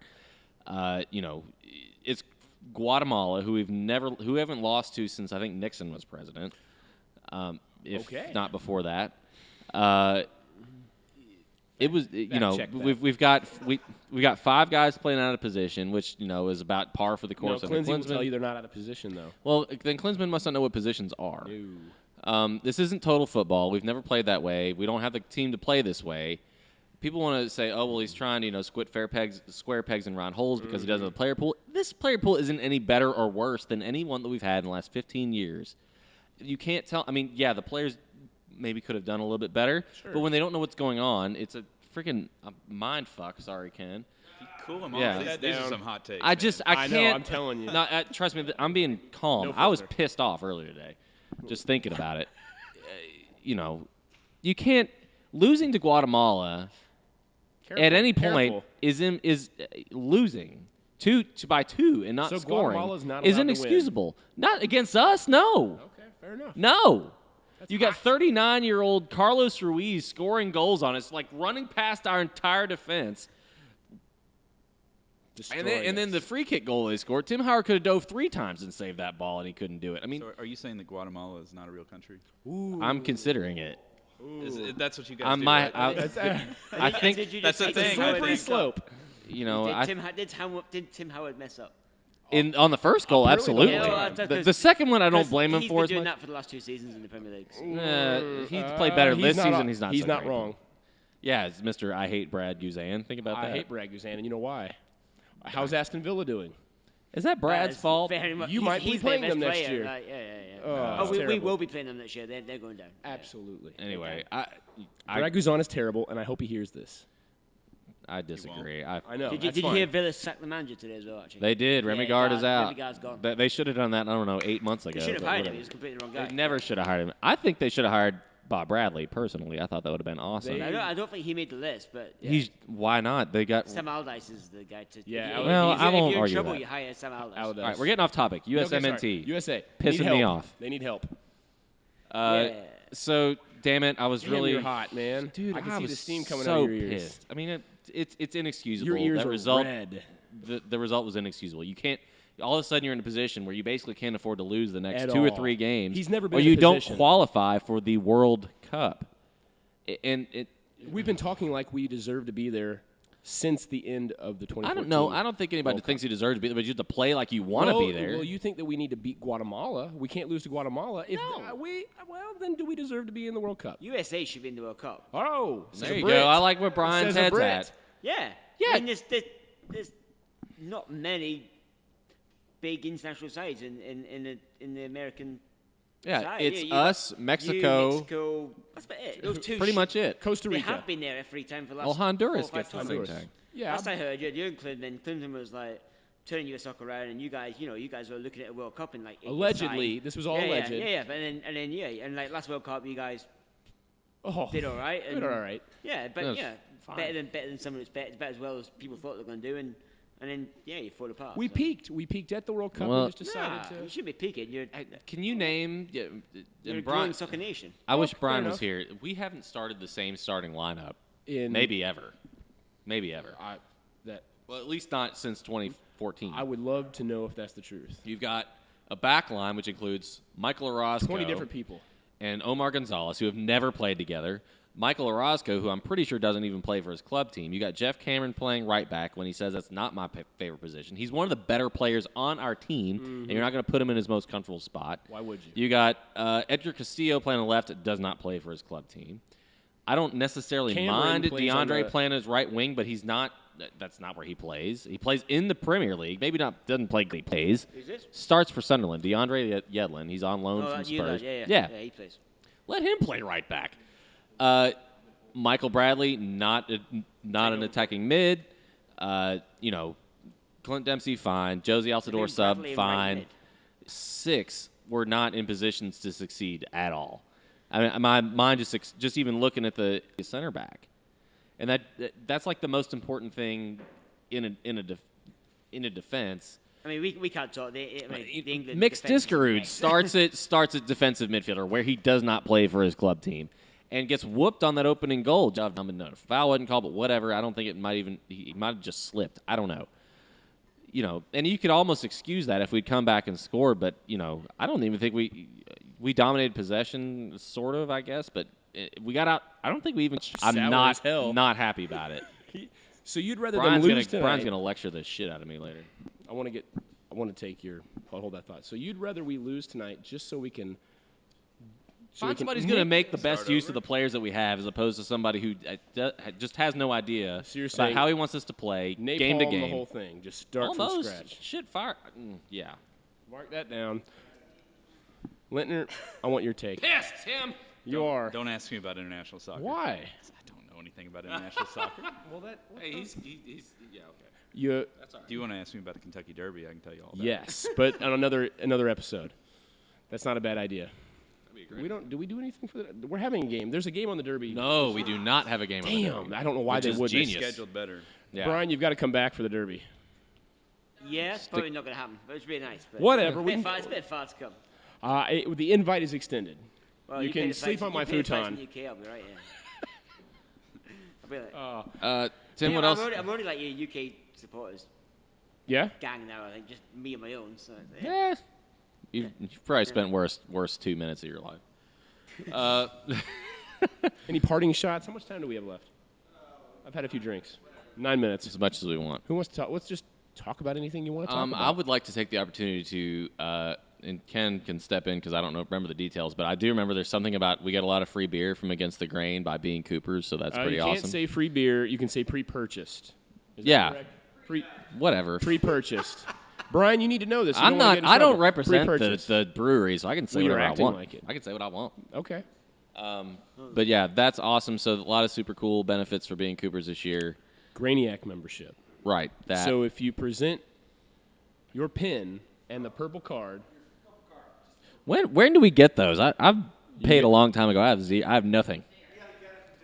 It's Guatemala, who haven't lost to since I think Nixon was president, if not before that. It was check that. we've got 5 guys playing out of position, which is about par for the No, course. Clinzy will tell you they're not out of position though. Well, then Klinsman must not know what positions are. No. This isn't total football. We've never played that way. We don't have the team to play this way. People want to say, "Oh, well, he's trying to, square pegs and round holes because he doesn't have a player pool." This player pool isn't any better or worse than any one that we've had in the last 15 years. You can't tell. I mean, yeah, the players maybe could have done a little bit better, but when they don't know what's going on, it's a freaking mind fuck. Sorry, Ken. Cool them Yeah. off. These are some hot takes. I I can't. know, I'm telling you. No, trust me, I'm being calm. No I was filter. pissed off earlier today, just thinking about it. You can't losing to Guatemala at any point is losing by two and not So scoring Guatemala's not is allowed to win. inexcusable. Not against us, no. Okay, fair enough. No. That's You got hot. 39-year-old Carlos Ruiz scoring goals on us, like running past our entire defense. And then the free kick goal they scored, Tim Howard could have dove 3 times and saved that ball, and he couldn't do it. I mean, So are you saying that Guatemala is not a real country? I'm considering it. That's what you guys do, right? I think that's the thing. slippery slope. Did Tim Howard mess up? On the first goal, really absolutely. don't know. The second one, I don't blame him He's for been as doing much. that for the last 2 seasons in the Premier League. So. He's played better this season. He's not. He's so not great. wrong. Yeah, it's Mr. I hate Brad Guzan. Think about that. I hate Brad Guzan, and you know why? How's Aston Villa doing? Is that Brad's fault? You might be playing them next year. Yeah. We will be playing them next year. They're going down. Absolutely. Anyway, Brad Guzan is terrible, and I hope he hears this. I disagree. I know. Did you hear Villa sack the manager today as well? Actually, They did. Remy Gard is out. Remy Gard's gone. They should have done that, I don't know, 8 months ago. They should have but hired him. whatever. He was completely the wrong guy. They never should have hired him. I think they should have hired Bob Bradley, personally. I thought that would have been awesome. I don't think he made the list, but Why not? They got... Sam Allardyce is the guy to. Yeah, well, I won't if you're argue in trouble, that. you hire Sam Allardyce. All right, we're getting off topic. USMNT. USA. Pissing me off. They need help. So, damn it, I was Damn, really... you're hot, man. Dude, I can see the steam coming so out of your ears. pissed. I mean, it's inexcusable. Your ears that are result, red. The result was inexcusable. You can't... All of a sudden, you're in a position where you basically can't afford to lose the next At 2 or all. 3 games. He's never been or in a you don't position. qualify for the World Cup. We've been talking like we deserve to be there since the end of the 2014. I don't know. I don't think anybody World thinks Cup. he deserves to be there, but you have to play like you want to be there. Well, you think that we need to beat Guatemala? We can't lose to Guatemala. No. Then do we deserve to be in the World Cup? USA should be in the World Cup. Oh, There you go. I like where Brian's Says a head's Brit. at. Yeah. Yeah. I mean, there's not many big international sides in the American Yeah, side. it's you us, got Mexico. Mexico. That's about it. Those two. Pretty much it. Costa They Rica. have been there every time for the last. Well, Honduras 4 or 5 gets the same tournaments. thing. Yeah, Last I heard, you and Clinton was like turning US soccer around, and you guys were looking at a World Cup in like 8 years' allegedly. time. This was all Yeah, alleged. Yeah, but and like last World Cup, you guys Oh, did all right. did all right. Yeah, but That's yeah, fine. better than someone that's better as well as people thought they were going to do, and then you fall apart. We so. peaked. We peaked at the World Cup Well- and just decided Nah, to. you shouldn't be peaking. You're Can you name? you're a And growing Brian, soccer nation. I wish fair Brian enough. was here. We haven't started the same starting lineup. Maybe Maybe ever. Well, at least not since 2014. I would love to know if that's the truth. You've got a back line, which includes Michael Orozco 20 different people. and Omar Gonzalez, who have never played together. Michael Orozco, who I'm pretty sure doesn't even play for his club team. You got Jeff Cameron playing right back when he says that's not my favorite position. He's one of the better players on our team, and you're not going to put him in his most comfortable spot. Why would you? You got Edgar Castillo playing on the left, does not play for his club team. I don't necessarily Cameron mind plays on DeAndre the- playing as right wing, but he's not. That's not where he plays. He plays in the Premier League. Maybe not. Doesn't play. He plays. Who's this? Starts for Sunderland. DeAndre Yedlin. He's on loan Oh, from you Spurs. yeah, he plays. Let him play right back. Michael Bradley, not an attacking mid. Clint Dempsey, fine. Josie Altidore, sub, Bradley and fine. right mid. 6 were not in positions to succeed at all. I mean, my mind just even looking at the center back, and that's like the most important thing in a defense. I mean, we can't talk. The England Mixed defense is Diskerud mixed. starts at defensive midfielder where he does not play for his club team, and gets whooped on that opening goal. No, foul wasn't called, but whatever. I don't think he might have just slipped. I don't know. And you could almost excuse that if we'd come back and scored, but I don't even think we dominated possession, sort of, I guess, but we got out. I don't think we even. I'm Sour as hell. not happy about it. So you'd rather Brian's them lose tonight? Brian's gonna lecture the shit out of me later. I want to take your. Hold that thought. So you'd rather we lose tonight just so we can. Find somebody's going to make the best use of the players that we have, as opposed to somebody who just has no idea So you're about saying how he wants us to play napalm game to game. the whole thing. Just start Almost from scratch. shit fire. Yeah. Mark that down. Lintner, I want your take. Pissed, Tim. You are. Don't ask me about international soccer. Why? I don't know know anything about international soccer. Well, that Hey, he's yeah, okay. you That's all right. Do you want to ask me about the Kentucky Derby? I can tell you all about yes, but on another episode. That's not a bad idea. That'd be a great We don't. Do we do anything for the? We're having a game. There's a game on the Derby. No, we do not have a game on the Damn, Derby. I don't know why Which they is wouldn't. genius. Scheduled better. Yeah. Brian, you've got to come back for the Derby. Yeah, it's probably not going to happen, but it's really nice. But Whatever, we It's can- a bit far to come. The invite is extended. Well, You pay can the sleep flights- on my you pay the flights futon. in the UK, I'll be right, yeah. I'll be like, Tim, yeah, what I'm else? I'm already like your UK supporters Yeah. gang now, I think, just me and my own. So, Yeah. You've probably spent worst 2 minutes of your life. Any parting shots? How much time do we have left? I've had a few drinks. 9 minutes. As much as we want. Who wants to talk? Let's just talk about anything you want to talk about. I would like to take the opportunity to, and Ken can step in because I don't remember the details, but I do remember there's something about we get a lot of free beer from Against the Grain by being Coopers, so that's pretty you awesome. can't say free beer. You can say pre-purchased. Is that Yeah. correct? Whatever. Pre-purchased. Brian, you need to know this. You I'm don't wanna not. get in I don't trouble. represent Pre-purchased. the brewery, so I can say Well, you're whatever I acting want. like it. I can say what I want. Okay. But yeah, that's awesome. So a lot of super cool benefits for being Coopers this year. Grainiac membership. Right. That. So if you present your pin and the purple card, When do we get those? I've paid get- a long time ago. I have nothing.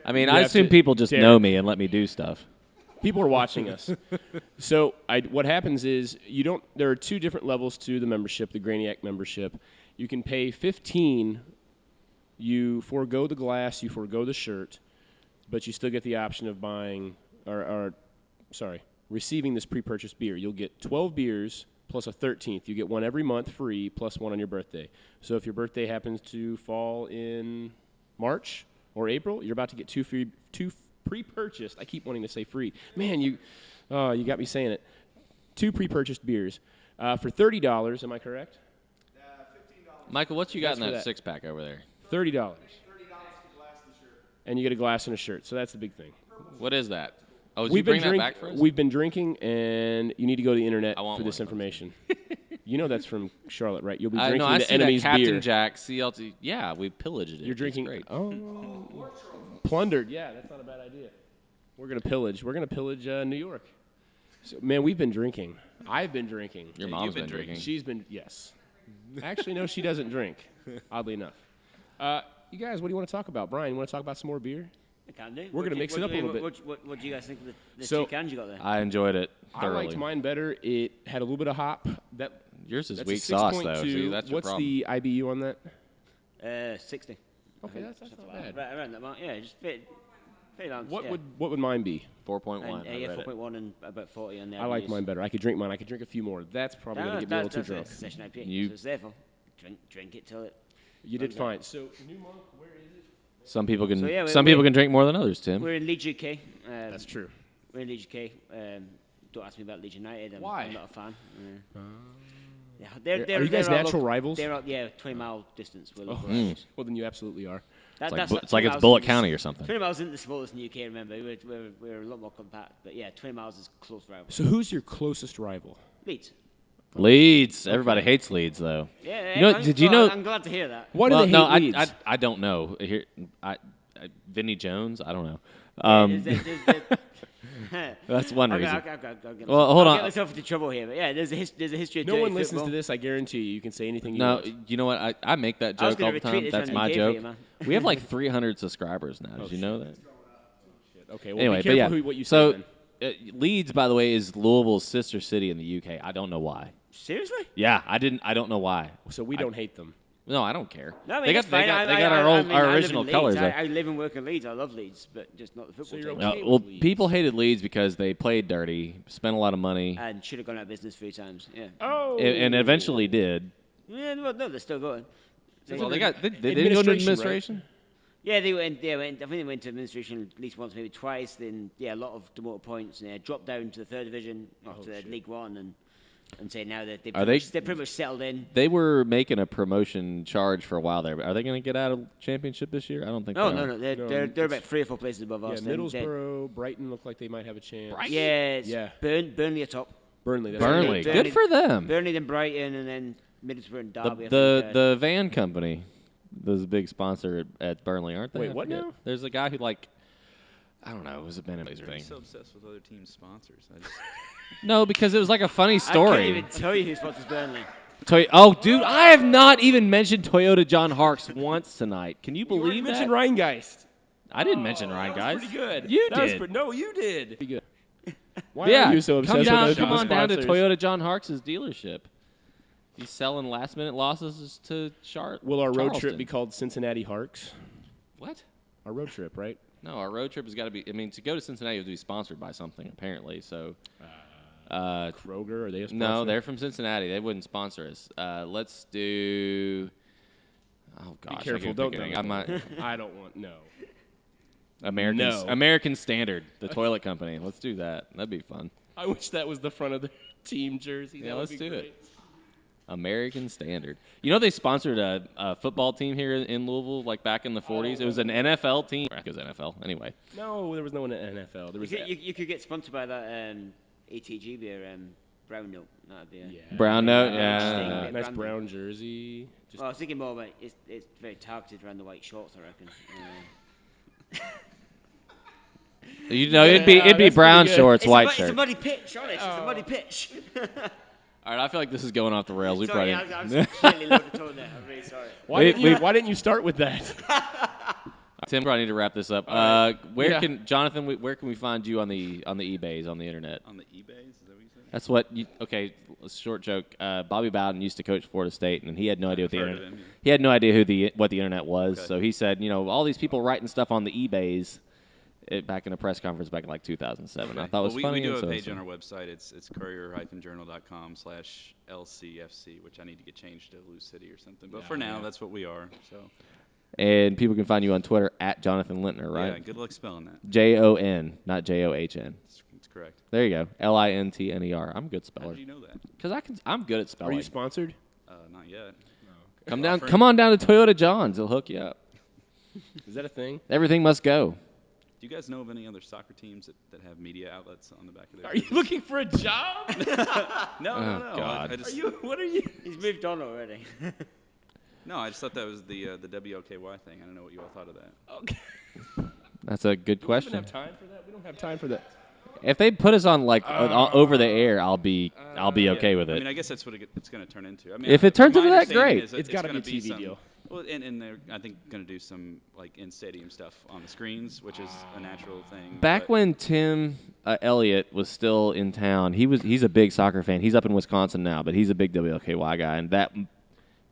I mean, You I have assume to- people just Derek. know me and let me do stuff. people are watching us. So what happens is there are two different levels to the membership, the Grainiac membership. You can pay $15. You forego the glass, you forego the shirt, but you still get the option of receiving this pre-purchased beer. You'll get 12 beers plus a 13th. You get one every month free plus one on your birthday. So if your birthday happens to fall in March or April, you're about to get two pre-purchased. I keep wanting to say free. Man, you got me saying it. 2 pre-purchased beers for $30. Am I correct? $15. Michael, what you got That's in for that that. six-pack over there? $30. $30 for glass and shirt. And you get a glass and a shirt. So that's the big thing. What is that? Oh, did you We've bring been that back for us? We've been drinking, and you need to go to the internet I want for this one of those. information. You know that's from Charlotte, right? You'll be No, drinking I the see enemy's that Captain beer. Jack CLT. Yeah, we pillaged it. You're It's drinking. great. Oh, plundered. Yeah, that's not a bad idea. We're gonna pillage. We're gonna pillage New York. So, man, we've been drinking. I've been drinking. Your mom's been drinking. She's been. Yes. Actually, no, she doesn't drink. Oddly enough. You guys, what do you want to talk about? Brian, you want to talk about some more beer? I can do. We're gonna mix it up a little bit. What do you guys think of the So- 2 cans you got there? I enjoyed it I thoroughly. liked mine better. It had a little bit of hop. Yours is That's weak a sauce, though. 6.2. See, that's your What's problem. the IBU on that? 60. Okay, that's not bad. Right around that mark. Yeah, just fit on. What yeah. would mine be? 4.1. And, I yeah, read it. 4.1 and about 40 on the I like mine better. I could drink mine. I could drink a few more. That's probably going to get me a little too drunk. That's a session IPA. You- So it's therefore drink it till it. You did fine. So, New Monk, where is it? Some people can. So, yeah, some we- people can drink more than others, Tim. We're in Leeds, UK. That's true. We're in Leeds, UK. Don't ask me about Leeds United. Why? I'm not a fan. Yeah, Are you guys they're our natural local- rivals? They're 20-mile distance. We're local Mm. rivals. Well, then you absolutely are. That, It's like it's Bullock County or something. 20 miles isn't the smallest in the UK. Remember, we're a lot more compact. But yeah, 20 miles is close rival. So, who's your closest rival? Leeds. Leeds. Everybody hates Leeds, though. Yeah. You know- I'm- did you well, know- I'm glad to hear that. Why do Well, they no, hate Leeds? I don't know. Here, Vinny Jones. I don't know. That's one reason. Well, hold I'll on. get myself into trouble here, but yeah, there's a history of No dirty one listens football. to this. I guarantee you. You can say anything you No, want. you know what? I make that I was joke all gonna the retweet time. this That's on my UK for joke. you, man. We have like 300 subscribers now. Did you know that? Okay, well, Anyway, be but careful yeah. what you say So then. Leeds, by the way, is Louisville's sister city in the UK. I don't know why. Seriously? Yeah, I don't know why. So, we don't hate them. No, I don't care. No, I mean, they that's got they fine. got, they got our old I our live original in colors. Leeds. though. I live and work in Leeds. I love Leeds, but just not the football you're team. okay Well, with Leeds. people hated Leeds because they played dirty, spent a lot of money, And should have gone out of business 3 times. Yeah. Oh. and eventually did. Yeah, well, no, they're still going. Well, they didn't go to Administration, right? administration. Yeah, they went. I think they went to administration at least once, maybe twice. Then, yeah, a lot of demoted points. And dropped down to the 3rd division, or to the League One, and say now that Are they're pretty much settled in. They were making a promotion charge for a while there. Are they going to get out of championship this year? I don't think. No, they no, are. no. They're No, about 3 or 4 places above Yeah, us. Middlesbrough, Brighton look like they might have a chance. Yeah, it's Yeah. Burnley atop. Burnley. That's Burnley, Burnley- good for them. Burnley, then Brighton, and then Middlesbrough and The Derby. the van company, is a big sponsor at Burnley, aren't they? Wait, I what forget. now? There's a guy who I don't know. It was a Ben and Blazer Why are you thing. so obsessed with other teams' sponsors? I just No, because it was like a funny I can't story. even tell you who sponsors Burnley. Oh, dude, I have not even mentioned Toyota John Harkes once tonight. Can you You already believe that? mentioned Rheingeist. I didn't mention That Ryan, was guys. pretty good. You That was did. no, you did. Pretty good. Why Yeah, are you so obsessed come with on down to sponsors? Toyota John Harkes' dealership. He's selling last-minute losses to Will our road trip Charleston. be called Cincinnati Harks? What? Our road trip, right? No, our road trip has got to be. I mean, to go to Cincinnati, you have to be sponsored by something, apparently. So, Kroger, are they a sponsor? no, they're from Cincinnati. They wouldn't sponsor us. Let's do. Oh gosh, Be careful. I Don't. I might. I don't want. No. American Standard, the toilet company. Let's do that. That'd be fun. I wish that was the front of the team jersey. Yeah, That would let's be do great. it. American Standard. You know they sponsored a football team here in Louisville, like back in the 40s. It was an NFL team. It was NFL anyway. No, there was no one in the NFL. There was You could get sponsored by that ATG beer, Brown Note. That'd be Brown note, Interesting. yeah. Bit nice random. brown jersey. Just Well, I was thinking more about it's very targeted around the white shorts, I reckon. You know, it'd be that's brown pretty good. shorts, white It's a shirt. muddy pitch, honest. It's a muddy pitch. All right, I feel like this is going off the rails. We Sorry, probably. I was completely low the tone there. I'm really sorry. why didn't you start with that? Tim, probably need to wrap this up. right. Where Yeah. can Jonathan? Where can we find you on the eBays on the internet? on the eBays. Is that what you said? That's what you. Okay, short joke. Bobby Bowden used to coach Florida State, and he had no idea what the heard of internet. him, yeah. He had no idea what the internet was. Okay. So he said, all these people writing stuff on the eBays. Back in a press conference back in like 2007. I thought it was we funny. do and have so a it's page on funny. our website. It's courier-journal.com/LCFC, which I need to get changed to Lou City or something. But for now, that's what we are. So And people can find you on Twitter at Jonathan Lintner, right? yeah, good luck spelling that. Jon, not John. It's correct. There you go. Lintner. I'm a good How speller. did you know that? Because I'm good at Are spelling. you sponsored? Not yet. Come on down to Toyota John's. They'll hook you up. Is that a thing? Everything must go. Do you guys know of any other soccer teams that have media outlets on the back of their? Are you looking for a job? No. God. I just, What are you? He's moved on already. no, I just thought that was the WOKY thing. I don't know what you all thought of that. Okay. That's a good Do we question. even have time for that? We don't have time for that. If they put us on like over the air, I'll be okay with I it. mean, I guess that's what it's going to turn into. I mean, If it turns my into that, understanding great. is that It's gotta gonna be a TV some, deal. Well, and they're I think going to do some like in-stadium stuff on the screens, which is a natural thing. Back but- when Tim Elliott was still in town, he's a big soccer fan. He's up in Wisconsin now, but he's a big WLKY guy, and that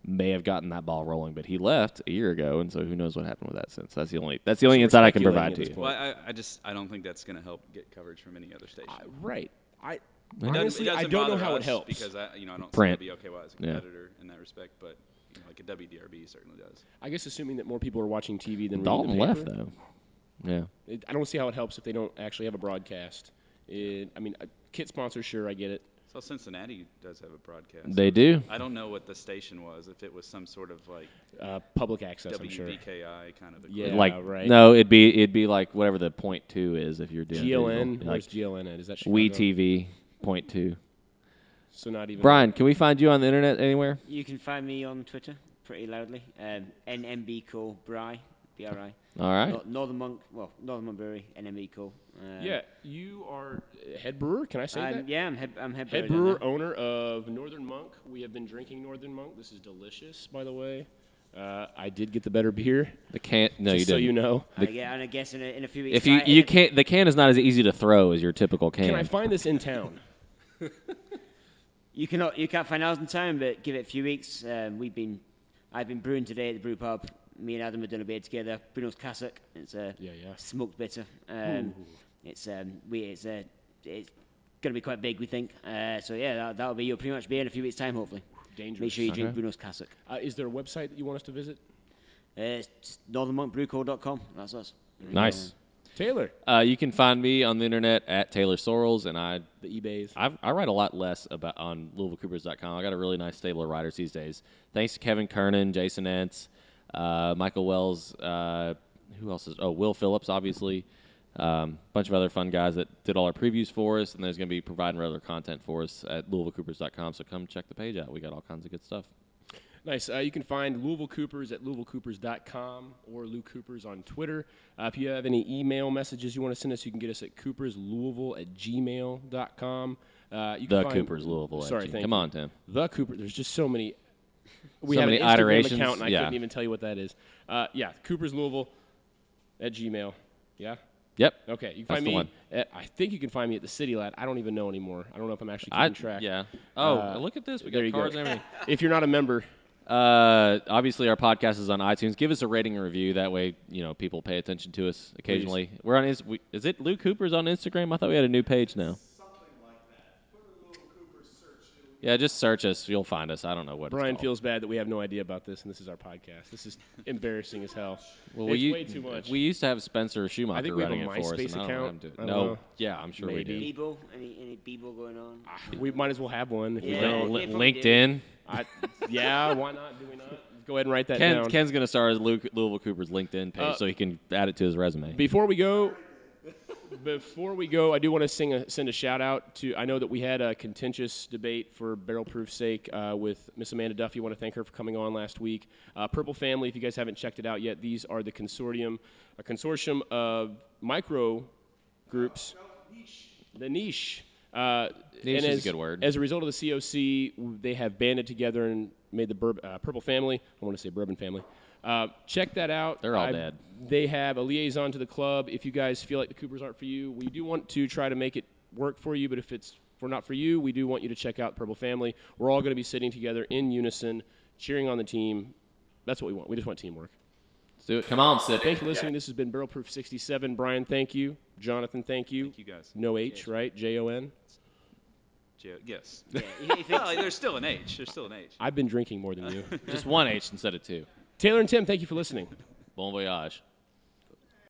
may have gotten that ball rolling. But he left a year ago, and so who knows what happened with that since. That's the only we're insight I can speculating provide at to this you. point. Well, I don't think that's going to help get coverage from any other station. Right. It Honestly, I doesn't don't know bother how it us helps. because I don't Print. see WOKY as a Yeah. competitor in that respect, but like a WDRB certainly does. I guess assuming that more people are watching TV than Dalton reading the left paper, though. Yeah. I don't see how it helps if they don't actually have a broadcast. I mean, a kit sponsor, sure, I get it. So Cincinnati does have a broadcast. They do. I don't know what the station was. If it was some sort of like Public access, I'm sure. WBKI kind of. Yeah, Like right. no, it'd be like whatever the point 2 is if you're doing GLN. digital. Where's Like GLN at? Is that Chicago? We TV point 2. So not even. Brian, can we find you on the internet anywhere? You can find me on Twitter pretty loudly. NMBco Bri, BRI. All right. Northern Monk Brewery, NMBco. Yeah, you are head brewer. Can I say that? Yeah, I'm head brewer. Head brewer, owner of Northern Monk. We have been drinking Northern Monk. This is delicious, by the way. I did get the better beer. The can. No, just you so didn't. you know. And I guess in a few weeks. If you can't, the can is not as easy to throw as your typical can. Can I find this in town? You can't find ours in town, but give it a few weeks. I've been brewing today at the brew pub. Me and Adam have done a beer together. Bruno's Cassock. It's a smoked bitter. It's going to be quite big, we think. So yeah, that'll be your pretty much beer in a few weeks' time, hopefully. Dangerous. Make sure you drink Okay. Bruno's Cassock. Is there a website that you want us to visit? It's northernmonkbrewco.com. That's us. Nice. Taylor. You can find me on the internet at Taylor Sorrells, and The eBays. I write a lot less about on LouisvilleCoopers.com. I got a really nice stable of writers these days. Thanks to Kevin Kernan, Jason Entz, Michael Wells. Who else is? Oh, Will Phillips, obviously. Bunch of other fun guys that did all our previews for us, and there's going to be providing regular content for us at LouisvilleCoopers.com. So come check the page out. We got all kinds of good stuff. Nice. You can find Louisville Coopers at louisvillecoopers.com or Lou Coopers on Twitter. If you have any email messages you want to send us, you can get us at cooperslouisville@gmail.com. You can The find, Coopers Louisville. Sorry, thank Come you. on, Tim. The Cooper. There's just so many. We So have many an Instagram iterations, account, and I yeah. couldn't even tell you what that is. Yeah, Coopers Louisville at Gmail. Yeah. Yep. Okay, you can That's find the me. one. I think you can find me at the City Lad. I don't even know anymore. I don't know if I'm actually keeping track. Yeah. Oh, look at this. We there got you cards go. and everything. If you're not a member, Obviously, our podcast is on iTunes. Give us a rating and review. That way, people pay attention to us occasionally. We're on. Is it Lou Cooper's on Instagram? I thought we had a new page now. Something like that. Put in Louisville Cooper's search. Yeah, just search us. You'll find us. I don't know what Brian it's called. feels bad that we have no idea about this, and this is our podcast. This is embarrassing as hell. Well, It's way too much. We used to have Spencer Schumacher I think we have a running it for us. MySpace and I don't account. have to- I don't No. know. Yeah, I'm sure Maybe. we do. Bebo? Any Bebo going on? We might as well have one if we Yeah. don't. Li- probably LinkedIn. Yeah, why not? Do we not? Go ahead and write that Ken's down. going to start his Louisville Cooper's LinkedIn page so he can add it to his resume. Before we go, I do want to send a shout out to. I know that we had a contentious debate for Barrel Proof's sake with Miss Amanda Duffy. I want to thank her for coming on last week. Purple Family, if you guys haven't checked it out yet, these are a consortium of micro groups. The niche. Niche is a good word. As a result of the COC, they have banded together and made the Purple Family. I want to say Bourbon Family. Check that out. They're all dead. They have a liaison to the club. If you guys feel like the Coopers aren't for you, we do want to try to make it work for you. But if we're not for you, we do want you to check out Purple Family. We're all going to be sitting together in unison, cheering on the team. That's what we want. We just want teamwork. Let's do it. Come on, Sid. Thanks for listening. This has been Barrel Proof 67. Brian, thank you. Jonathan, thank you. Thank you guys. No H, right? Jon. Yes. Yeah, Well, there's still an H. There's still an H. I've been drinking more than you. Just one H instead of two. Taylor and Tim, thank you for listening. Bon voyage.